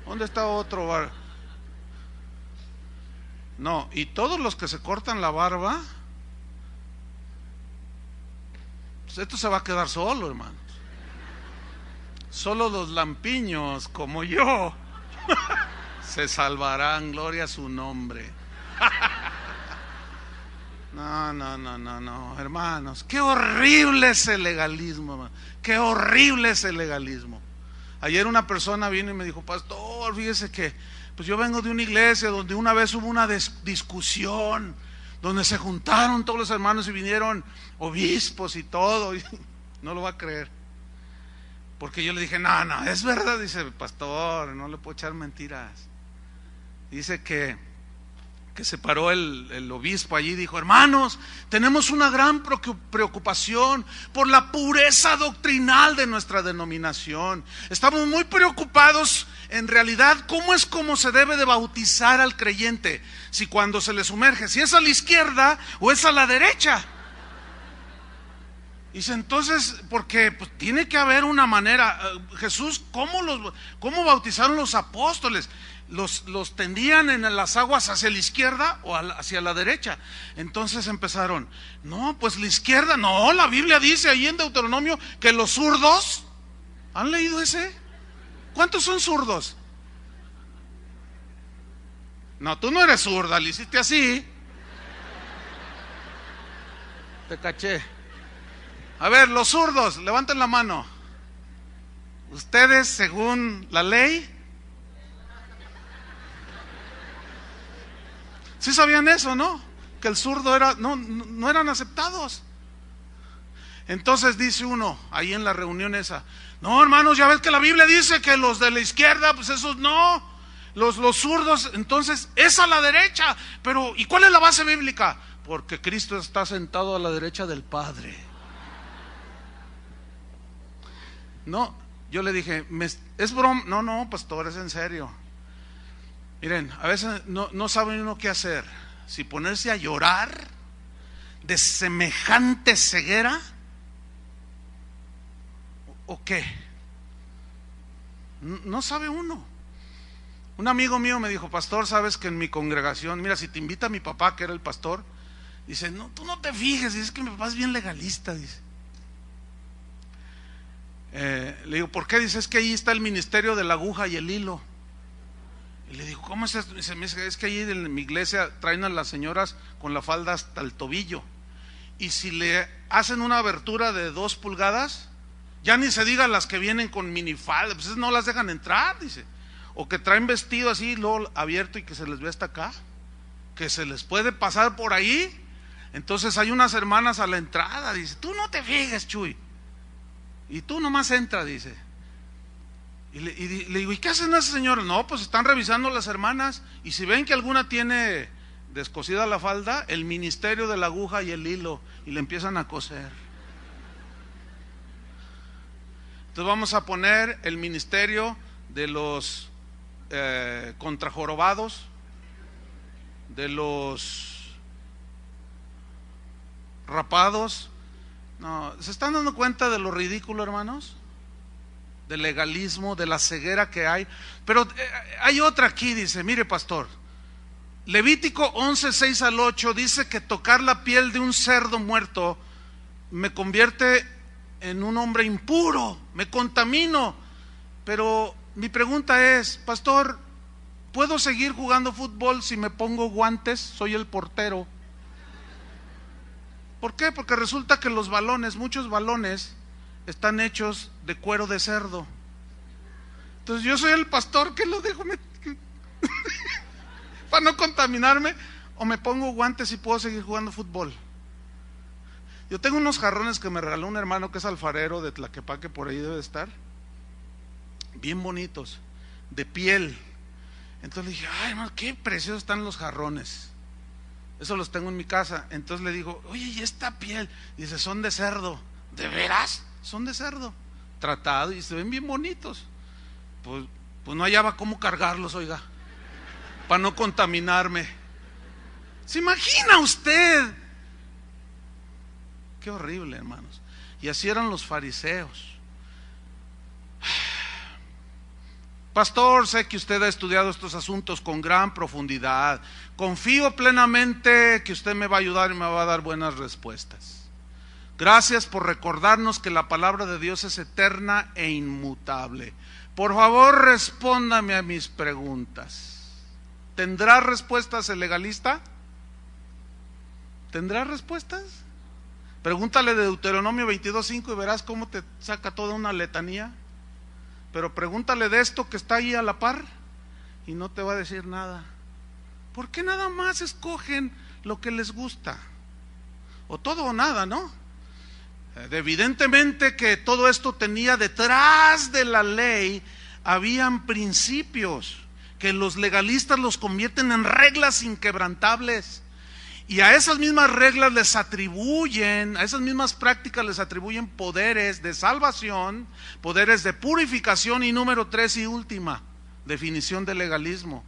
¿Dónde está otro? No, y todos los que se cortan la barba, pues esto se va a quedar solo, hermanos. Solo los lampiños como yo se salvarán, gloria a su nombre. No, hermanos, qué horrible es el legalismo, hermano. Qué horrible es el legalismo. Ayer una persona vino y me dijo: pastor, fíjese que pues yo vengo de una iglesia donde una vez hubo una discusión, donde se juntaron todos los hermanos y vinieron obispos y todo, y no lo va a creer, porque yo le dije: no, es verdad. Dice: pastor, no le puedo echar mentiras. Dice que se paró el obispo allí y dijo: hermanos, tenemos una gran preocupación por la pureza doctrinal de nuestra denominación. Estamos muy preocupados en realidad cómo se debe de bautizar al creyente, si cuando se le sumerge, si es a la izquierda o es a la derecha. Dice: entonces, porque pues tiene que haber una manera. Jesús, ¿cómo bautizaron los apóstoles? Los tendían en las aguas hacia la izquierda o hacia la derecha. Entonces empezaron: no, pues la izquierda. No, la Biblia dice ahí en Deuteronomio que los zurdos. ¿Han leído ese? ¿Cuántos son zurdos? No, tú no eres zurda, le hiciste así. Te caché. A ver, los zurdos, levanten la mano. Ustedes, según la ley, ¿sí sabían eso, no? Que el zurdo no eran aceptados. Entonces dice uno ahí en la reunión esa: no, hermanos, ya ves que la Biblia dice que los de la izquierda, pues esos no, los zurdos, entonces es a la derecha. Pero ¿y cuál es la base bíblica? Porque Cristo está sentado a la derecha del Padre. No, yo le dije: ¿es broma? No, pastor, es en serio. Miren, a veces no sabe uno qué hacer, si ponerse a llorar de semejante ceguera o qué. No sabe uno. Un amigo mío me dijo: pastor, sabes que en mi congregación, mira, si te invita mi papá, que era el pastor, dice: no, tú no te fijes, dice que mi papá es bien legalista, dice. Le digo: ¿por qué? Dice: es que ahí está el ministerio de la aguja y el hilo. Y le digo: ¿cómo es esto? Dice: es que ahí en mi iglesia traen a las señoras con la falda hasta el tobillo, y si le hacen una abertura de 2 pulgadas, ya ni se diga las que vienen con minifalda, pues no las dejan entrar, dice. O que traen vestido así, luego abierto y que se les ve hasta acá, que se les puede pasar por ahí. Entonces hay unas hermanas a la entrada, dice: tú no te fijes, Chuy, y tú nomás entra, dice. Y le digo: ¿y qué hacen esas señoras? No, pues están revisando las hermanas, y si ven que alguna tiene descosida la falda, el ministerio de la aguja y el hilo, y le empiezan a coser. Entonces vamos a poner el ministerio de los contrajorobados, de los rapados. No, ¿se están dando cuenta de lo ridículo, hermanos? Del legalismo, de la ceguera que hay. Pero hay otra aquí, dice: mire, pastor, Levítico 11, 6 al 8 dice que tocar la piel de un cerdo muerto me convierte en un hombre impuro, me contamino. Pero mi pregunta es: pastor, ¿puedo seguir jugando fútbol si me pongo guantes? Soy el portero. ¿Por qué? Porque resulta que los balones, muchos balones, están hechos de cuero de cerdo. Entonces yo soy el pastor que lo dejo para no contaminarme, o me pongo guantes y puedo seguir jugando fútbol. Yo tengo unos jarrones que me regaló un hermano que es alfarero de Tlaquepaque, por ahí debe de estar, bien bonitos, de piel. Entonces le dije: ay, hermano, qué preciosos están los jarrones. Eso los tengo en mi casa. Entonces le digo: oye, ¿y esta piel? Dice: son de cerdo. ¿De veras? Son de cerdo, tratado, y se ven bien bonitos. Pues no hallaba cómo cargarlos, oiga, para no contaminarme. ¿Se imagina usted? Qué horrible, hermanos. Y así eran los fariseos. Pastor, sé que usted ha estudiado estos asuntos con gran profundidad. Confío plenamente que usted me va a ayudar y me va a dar buenas respuestas. Gracias por recordarnos que la palabra de Dios es eterna e inmutable. Por favor, respóndame a mis preguntas. ¿Tendrá respuestas el legalista? ¿Tendrá respuestas? Pregúntale de Deuteronomio 22:5 y verás cómo te saca toda una letanía. Pero pregúntale de esto que está ahí a la par y no te va a decir nada. ¿Por qué nada más escogen lo que les gusta? O todo o nada, ¿no? Evidentemente que todo esto tenía detrás de la ley, habían principios que los legalistas los convierten en reglas inquebrantables. Y a esas mismas reglas les atribuyen, a esas mismas prácticas les atribuyen poderes de salvación, poderes de purificación y número 3 y última definición de legalismo.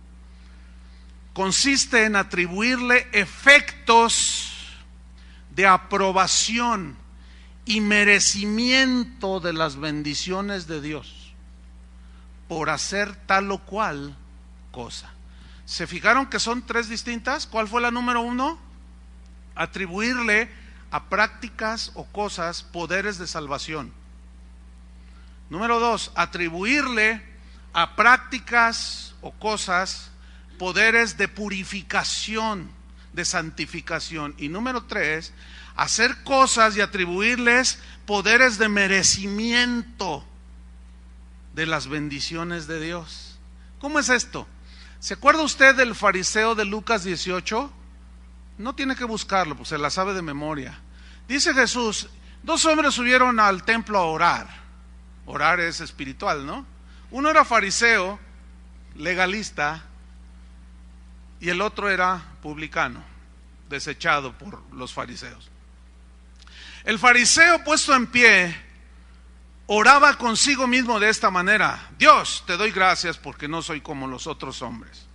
Consiste en atribuirle efectos de aprobación y merecimiento de las bendiciones de Dios por hacer tal o cual cosa. ¿Se fijaron que son 3 distintas? ¿Cuál fue la número 1? Atribuirle a prácticas o cosas poderes de salvación. Número 2, atribuirle a prácticas o cosas poderes de purificación, de santificación. Y número 3, hacer cosas y atribuirles poderes de merecimiento de las bendiciones de Dios. ¿Cómo es esto? ¿Se acuerda usted del fariseo de Lucas 18? No tiene que buscarlo, pues se la sabe de memoria. Dice Jesús, 2 hombres subieron al templo a orar. Orar es espiritual, ¿no? Uno era fariseo, legalista, y el otro era publicano, desechado por los fariseos. El fariseo, puesto en pie, oraba consigo mismo de esta manera: Dios, te doy gracias porque no soy como los otros hombres,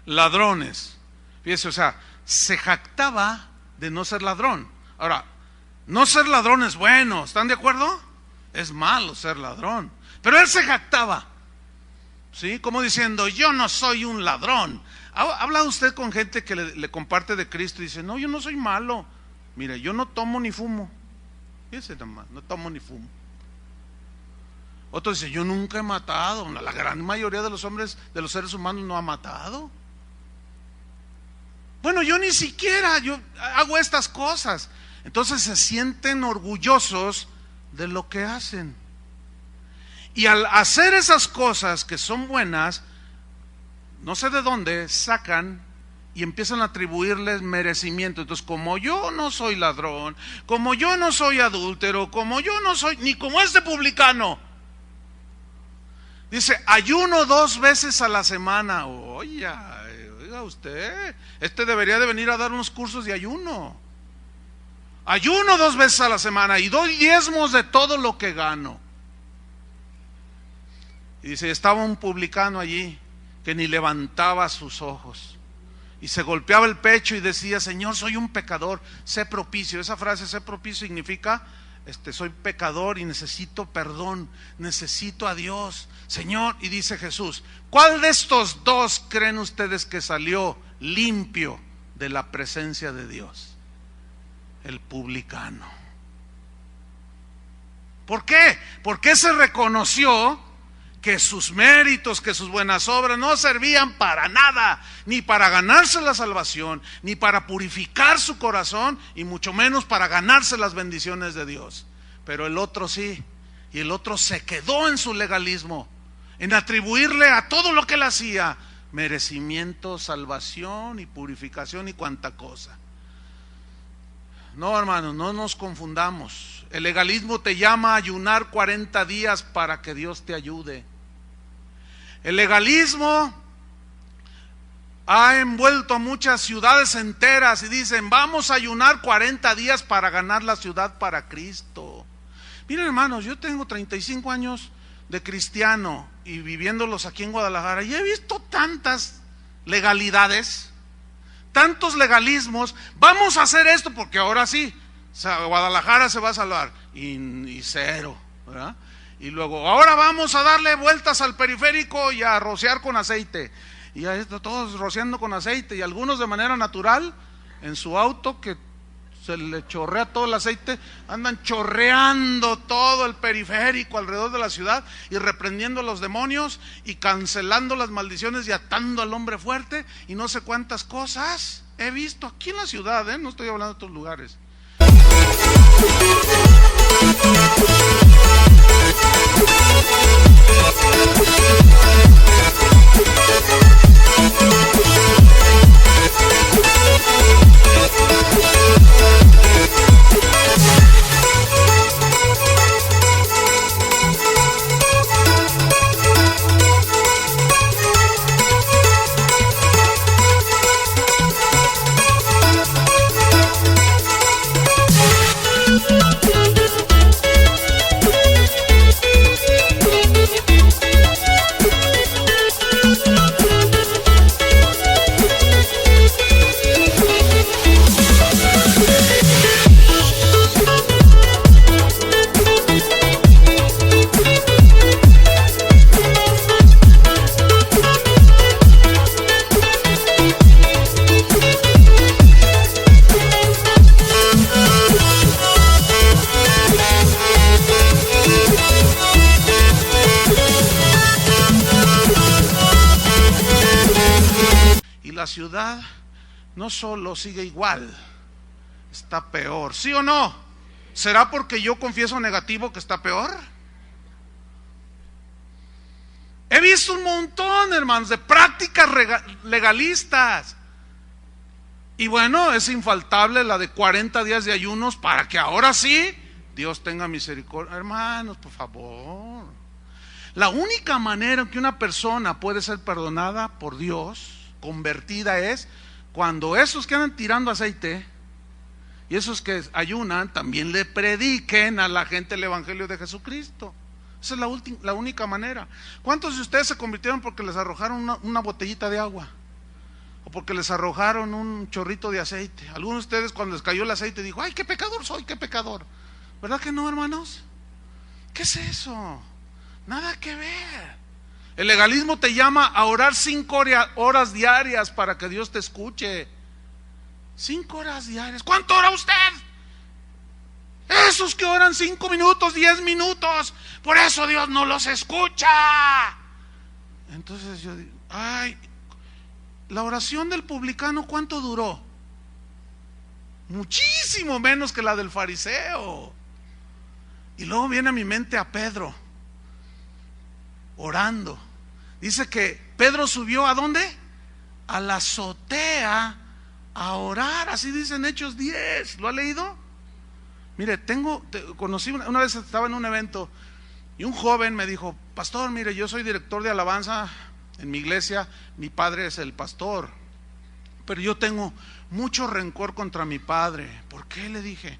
ladrones. Fíjese, o sea, se jactaba de no ser ladrón. Ahora, no ser ladrón es bueno, ¿están de acuerdo? Es malo ser ladrón, pero él se jactaba, ¿sí? Como diciendo, yo no soy un ladrón. ¿Ha hablado usted con gente que le comparte de Cristo y dice, no, yo no soy malo? Mire, yo no tomo ni fumo. Fíjese nomás, no tomo ni fumo. Otro dice, yo nunca he matado. La gran mayoría de los hombres, de los seres humanos, no ha matado. Bueno, yo ni siquiera, yo hago estas cosas. Entonces se sienten orgullosos de lo que hacen. Y al hacer esas cosas que son buenas, no sé de dónde sacan y empiezan a atribuirles merecimiento. Entonces, como yo no soy ladrón, como yo no soy adúltero, como yo no soy, ni como este publicano. Dice, ayuno 2 veces a la semana. Oiga usted, debería de venir a dar unos cursos de ayuno. Ayuno 2 veces a la semana y doy diezmos de todo lo que gano. Y dice, estaba un publicano allí que ni levantaba sus ojos y se golpeaba el pecho y decía, Señor, soy un pecador, sé propicio. Esa frase, sé propicio, significa soy pecador y necesito perdón, necesito a Dios, Señor. Y dice Jesús, ¿cuál de estos 2 creen ustedes que salió limpio de la presencia de Dios? El publicano. ¿Por qué? Porque se reconoció que sus méritos, que sus buenas obras no servían para nada, ni para ganarse la salvación, ni para purificar su corazón, y mucho menos para ganarse las bendiciones de Dios. Pero el otro sí, y el otro se quedó en su legalismo, en atribuirle a todo lo que él hacía merecimiento, salvación y purificación y cuanta cosa. No, hermanos, no nos confundamos. El legalismo te llama a ayunar 40 días para que Dios te ayude. El legalismo ha envuelto a muchas ciudades enteras y dicen, vamos a ayunar 40 días para ganar la ciudad para Cristo. Miren, hermanos, yo tengo 35 años de cristiano y viviéndolos aquí en Guadalajara, y he visto tantas legalidades, tantos legalismos. Vamos a hacer esto porque ahora sí, Guadalajara se va a salvar, y cero, ¿verdad? Y luego, ahora vamos a darle vueltas al periférico y a rociar con aceite, y a esto, todos rociando con aceite, y algunos de manera natural, en su auto que se le chorrea todo el aceite, andan chorreando todo el periférico alrededor de la ciudad y reprendiendo a los demonios y cancelando las maldiciones y atando al hombre fuerte y no sé cuántas cosas he visto aquí en la ciudad, no estoy hablando de otros lugares. La ciudad no solo sigue igual, está peor, ¿sí o no? ¿Será porque yo confieso negativo que está peor? He visto un montón, hermanos, de prácticas legalistas. Y bueno, es infaltable la de 40 días de ayunos para que ahora sí Dios tenga misericordia. Hermanos, por favor. La única manera en que una persona puede ser perdonada por Dios, convertida, es cuando esos que andan tirando aceite y esos que ayunan también le prediquen a la gente el evangelio de Jesucristo. Esa es la única manera. ¿Cuántos de ustedes se convirtieron porque les arrojaron una botellita de agua? O porque les arrojaron un chorrito de aceite. Algunos de ustedes cuando les cayó el aceite dijo, ay, qué pecador soy, qué pecador. ¿Verdad que no, hermanos? ¿Qué es eso? Nada que ver. El legalismo te llama a orar 5 horas diarias para que Dios te escuche. 5 horas diarias. ¿Cuánto ora usted? Esos que oran 5 minutos, 10 minutos, por eso Dios no los escucha. Entonces yo digo, ay, la oración del publicano, ¿cuánto duró? Muchísimo menos que la del fariseo. Y luego viene a mi mente a Pedro orando. Dice que Pedro subió ¿a dónde? A la azotea a orar. Así dice en Hechos 10. ¿Lo ha leído? Mire, conocí una vez, estaba en un evento y un joven me dijo, pastor, mire, yo soy director de alabanza en mi iglesia, mi padre es el pastor, pero yo tengo mucho rencor contra mi padre. ¿Por qué? Le dije.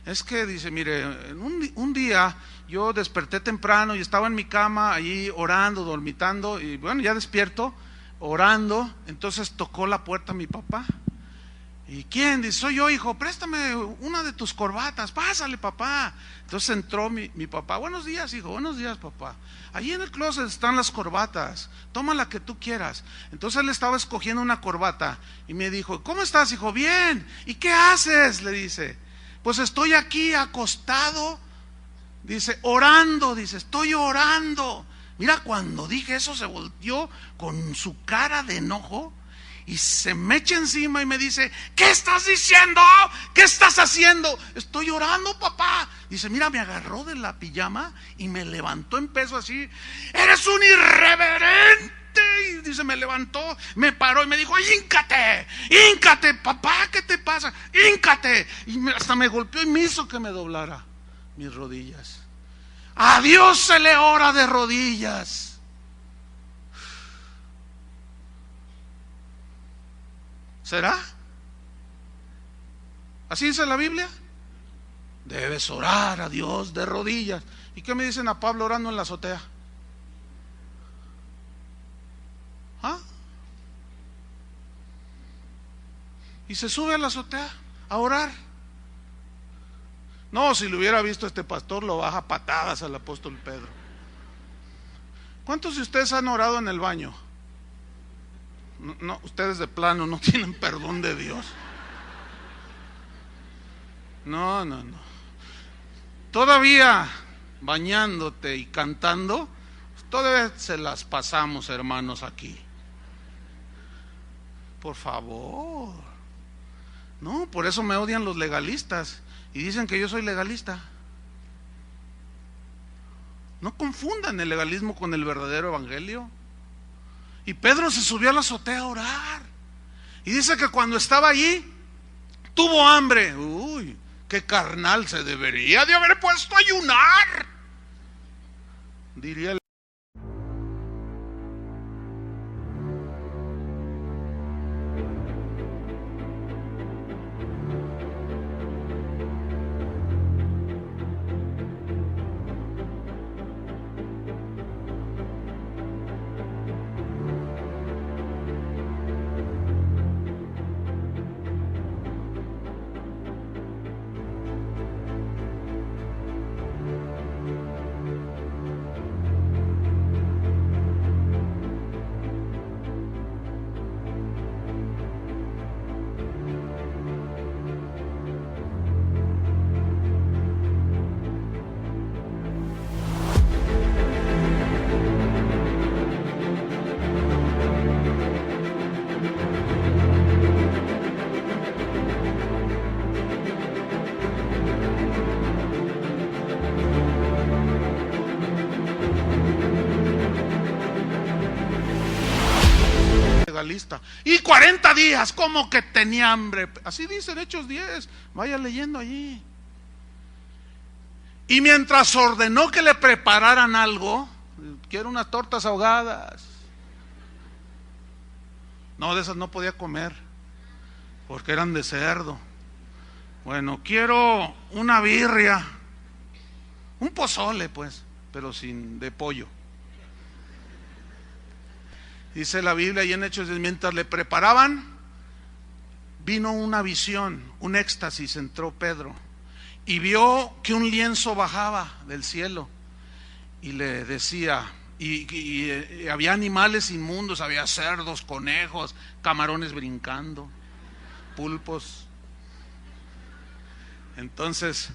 Es que dice, mire, un día yo desperté temprano y estaba en mi cama allí orando, dormitando, y bueno, ya despierto, orando. Entonces tocó la puerta mi papá. ¿Y quién? Dice, soy yo, hijo, préstame una de tus corbatas, pásale, papá. Entonces entró mi papá. Buenos días, hijo. Buenos días, papá. Allí en el closet están las corbatas, toma la que tú quieras. Entonces él estaba escogiendo una corbata y me dijo, ¿cómo estás, hijo? Bien. ¿Y qué haces? Le dice. Pues estoy aquí acostado, dice, orando, dice, estoy orando. Mira, cuando dije eso se volteó con su cara de enojo y se me echa encima y me dice, ¿qué estás diciendo? ¿Qué estás haciendo? Estoy orando, papá. Dice, mira, me agarró de la pijama y me levantó en peso así. Eres un irreverente. Y dice, me levantó, me paró y me dijo, híncate, papá, ¿qué te pasa? Híncate. Y hasta me golpeó y me hizo que me doblara mis rodillas. A Dios se le ora de rodillas. ¿Será? ¿Así dice la Biblia? Debes orar a Dios de rodillas. ¿Y qué me dicen a Pablo orando en la azotea? ¿Ah? Y se sube a la azotea a orar. No, si lo hubiera visto este pastor, lo baja a patadas al apóstol Pedro. ¿Cuántos de ustedes han orado en el baño? No, ustedes de plano no tienen perdón de Dios. No. Todavía bañándote y cantando, todavía se las pasamos, hermanos, aquí. Por favor. No, por eso me odian los legalistas y dicen que yo soy legalista. No confundan el legalismo con el verdadero evangelio. Y Pedro se subió a la azotea a orar. Y dice que cuando estaba allí, tuvo hambre. Uy, qué carnal, se debería de haber puesto a ayunar, diría el... legalista. Y 40 días, como que tenía hambre. Así dice en Hechos 10. Vaya leyendo allí. Y mientras ordenó que le prepararan algo, quiero unas tortas ahogadas. No, de esas no podía comer, porque eran de cerdo. Bueno, quiero una birria, un pozole pues, pero sin de pollo. Dice la Biblia y en Hechos, mientras le preparaban, vino una visión, un éxtasis, entró Pedro y vio que un lienzo bajaba del cielo y le decía, y había animales inmundos, había cerdos, conejos, camarones brincando, pulpos. Entonces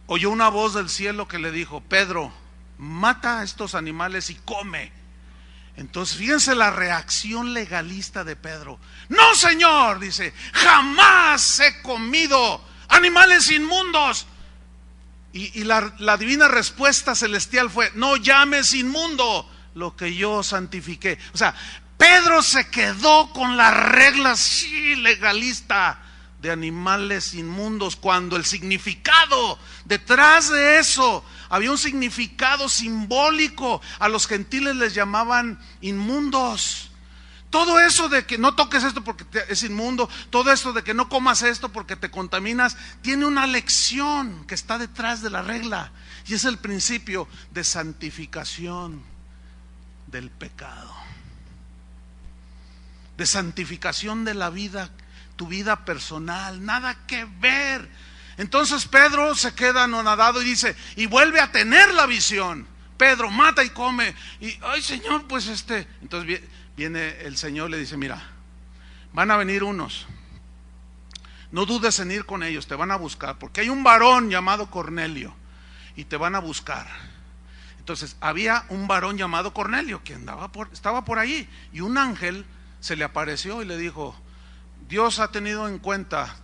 oyó una voz del cielo que le dijo: Pedro, mata a estos animales y come. Entonces fíjense la reacción legalista de Pedro. No, Señor, dice, jamás he comido animales inmundos. Y la divina respuesta celestial fue: no llames inmundo lo que yo santifiqué. O sea, Pedro se quedó con la regla legalista de animales inmundos, cuando el significado detrás de eso había un significado simbólico. A los gentiles les llamaban inmundos. Todo eso de que no toques esto porque es inmundo, todo esto de que no comas esto porque te contaminas, tiene una lección que está detrás de la regla, y es el principio de santificación del pecado, de santificación de la vida, tu vida personal, nada que ver. Entonces Pedro se queda anonadado y dice, y vuelve a tener la visión. Pedro, mata y come. Y, ay, Señor, pues entonces viene el Señor, le dice: mira, van a venir unos, no dudes en ir con ellos, te van a buscar, porque hay un varón llamado Cornelio y te van a buscar. Entonces había un varón llamado Cornelio que estaba por ahí, y un ángel se le apareció y le dijo: Dios ha tenido en cuenta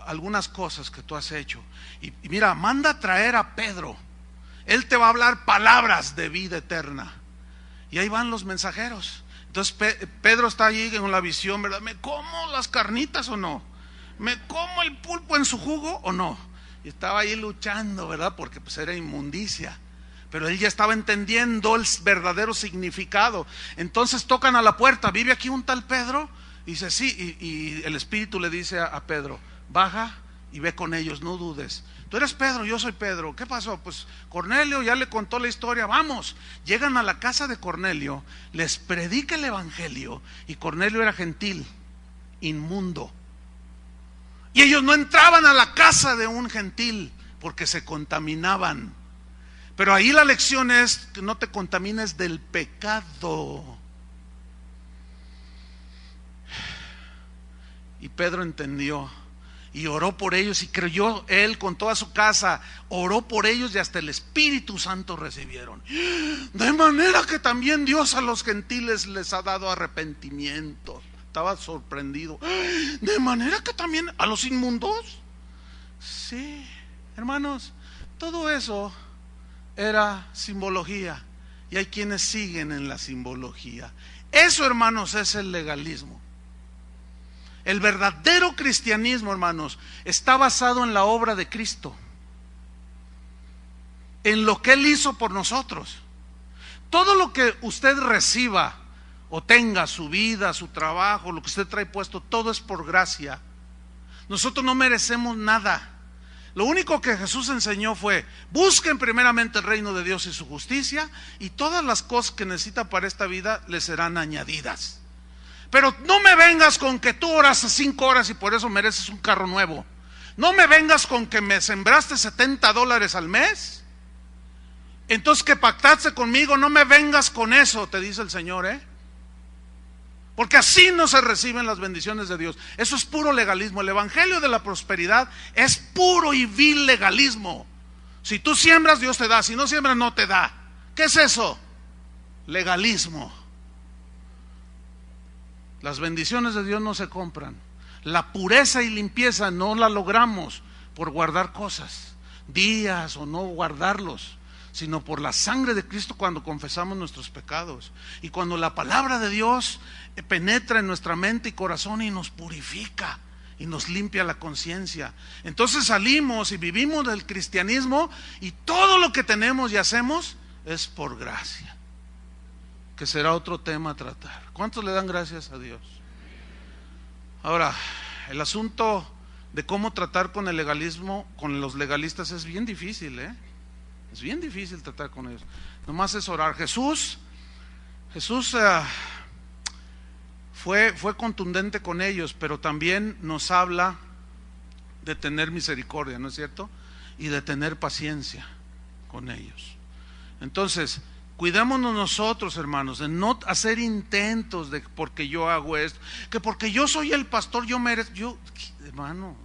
algunas cosas que tú has hecho, y mira, manda a traer a Pedro, él te va a hablar palabras de vida eterna. Y ahí van los mensajeros. Entonces Pedro está allí con la visión, ¿verdad? ¿Me como las carnitas o no? ¿Me como el pulpo en su jugo o no? Y estaba ahí luchando, ¿verdad? Porque pues era inmundicia. Pero él ya estaba entendiendo el verdadero significado. Entonces tocan a la puerta: ¿vive aquí un tal Pedro? Dice, sí, y el Espíritu le dice a Pedro, baja y ve con ellos, no dudes. Tú eres Pedro, yo soy Pedro. ¿Qué pasó? Pues Cornelio ya le contó la historia. Vamos. Llegan a la casa de Cornelio, les predica el evangelio, y Cornelio era gentil, inmundo, y ellos no entraban a la casa de un gentil porque se contaminaban. Pero ahí la lección es que no te contamines del pecado. Y Pedro entendió y oró por ellos, y creyó él con toda su casa, oró por ellos, y hasta el Espíritu Santo recibieron. De manera que también Dios a los gentiles les ha dado arrepentimiento. Estaba sorprendido. De manera que también a los inmundos. Sí, hermanos, todo eso era simbología, y hay quienes siguen en la simbología. Eso, hermanos, es el legalismo. El verdadero cristianismo, hermanos, está basado en la obra de Cristo, en lo que Él hizo por nosotros. Todo lo que usted reciba o tenga, su vida, su trabajo, lo que usted trae puesto, todo es por gracia. Nosotros no merecemos nada. Lo único que Jesús enseñó fue: busquen primeramente el reino de Dios y su justicia, y todas las cosas que necesita para esta vida les serán añadidas. Pero no me vengas con que tú oras 5 horas y por eso mereces un carro nuevo. No me vengas con que me sembraste $70 al mes, entonces que pactaste conmigo. No me vengas con eso, te dice el Señor, porque así no se reciben las bendiciones de Dios. Eso es puro legalismo. El evangelio de la prosperidad es puro y vil legalismo. Si tú siembras, Dios te da. Si no siembras, no te da. ¿Qué es eso? Legalismo. Las bendiciones de Dios no se compran. La pureza y limpieza no la logramos por guardar cosas, días o no guardarlos, sino por la sangre de Cristo cuando confesamos nuestros pecados, y cuando la palabra de Dios penetra en nuestra mente y corazón y nos purifica y nos limpia la conciencia. Entonces salimos y vivimos del cristianismo, y todo lo que tenemos y hacemos es por gracia, que será otro tema a tratar. ¿Cuántos le dan gracias a Dios? Ahora, el asunto de cómo tratar con el legalismo, con los legalistas, es bien difícil, es bien difícil tratar con ellos. Nomás es orar. Jesús fue contundente con ellos, pero también nos habla de tener misericordia, ¿no es cierto? Y de tener paciencia con ellos. Entonces, cuidémonos nosotros, hermanos, de no hacer intentos de porque yo hago esto, que porque yo soy el pastor yo merezco. Hermano,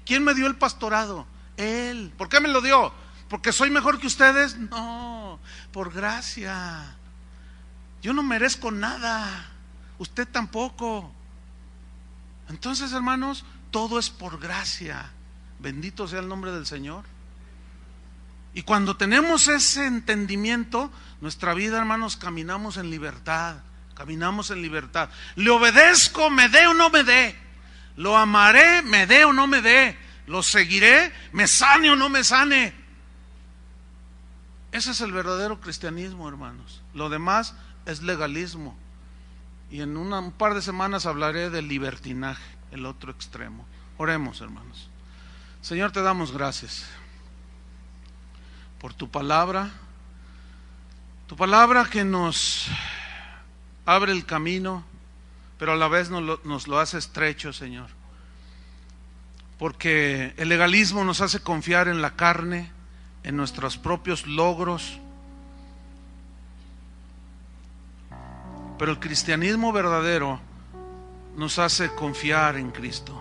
¿quién me dio el pastorado? Él. ¿Por qué me lo dio? ¿Porque soy mejor que ustedes? No, por gracia. Yo no merezco nada, usted tampoco. Entonces, hermanos, todo es por gracia. Bendito sea el nombre del Señor. Y cuando tenemos ese entendimiento, nuestra vida, hermanos, caminamos en libertad. Caminamos en libertad. Le obedezco, me dé o no me dé. Lo amaré, me dé o no me dé. Lo seguiré, me sane o no me sane. Ese es el verdadero cristianismo, hermanos. Lo demás es legalismo. Y en un par de semanas hablaré del libertinaje, el otro extremo. Oremos, hermanos. Señor, te damos gracias por tu palabra que nos abre el camino, pero a la vez nos lo hace estrecho, Señor, porque el legalismo nos hace confiar en la carne, en nuestros propios logros, pero el cristianismo verdadero nos hace confiar en Cristo,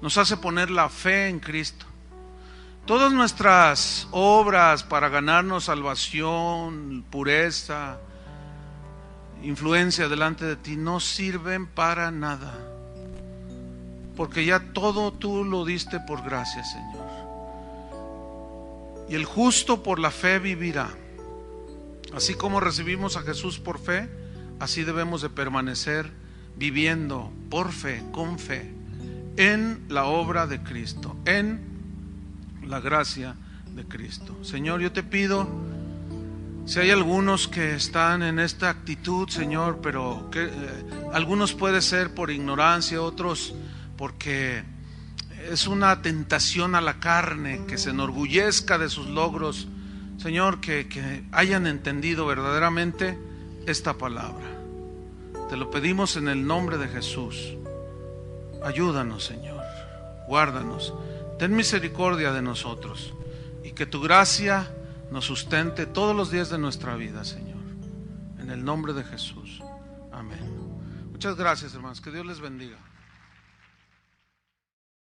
nos hace poner la fe en Cristo. Todas nuestras obras para ganarnos salvación, pureza, influencia delante de ti no sirven para nada, porque ya todo tú lo diste por gracia, Señor. Y el justo por la fe vivirá. Así como recibimos a Jesús por fe, así debemos de permanecer viviendo por fe, con fe, en la obra de Cristo, en la gracia de Cristo. Señor, yo te pido Si hay algunos que están en esta actitud, Señor, pero que algunos puede ser por ignorancia, otros porque es una tentación a la carne, que se enorgullezca de sus logros, Señor, que hayan entendido verdaderamente esta palabra. Te lo pedimos en el nombre de Jesús. Ayúdanos, Señor, guárdanos, ten misericordia de nosotros y que tu gracia nos sustente todos los días de nuestra vida, Señor, en el nombre de Jesús. Amén. Muchas gracias, hermanos, que Dios les bendiga.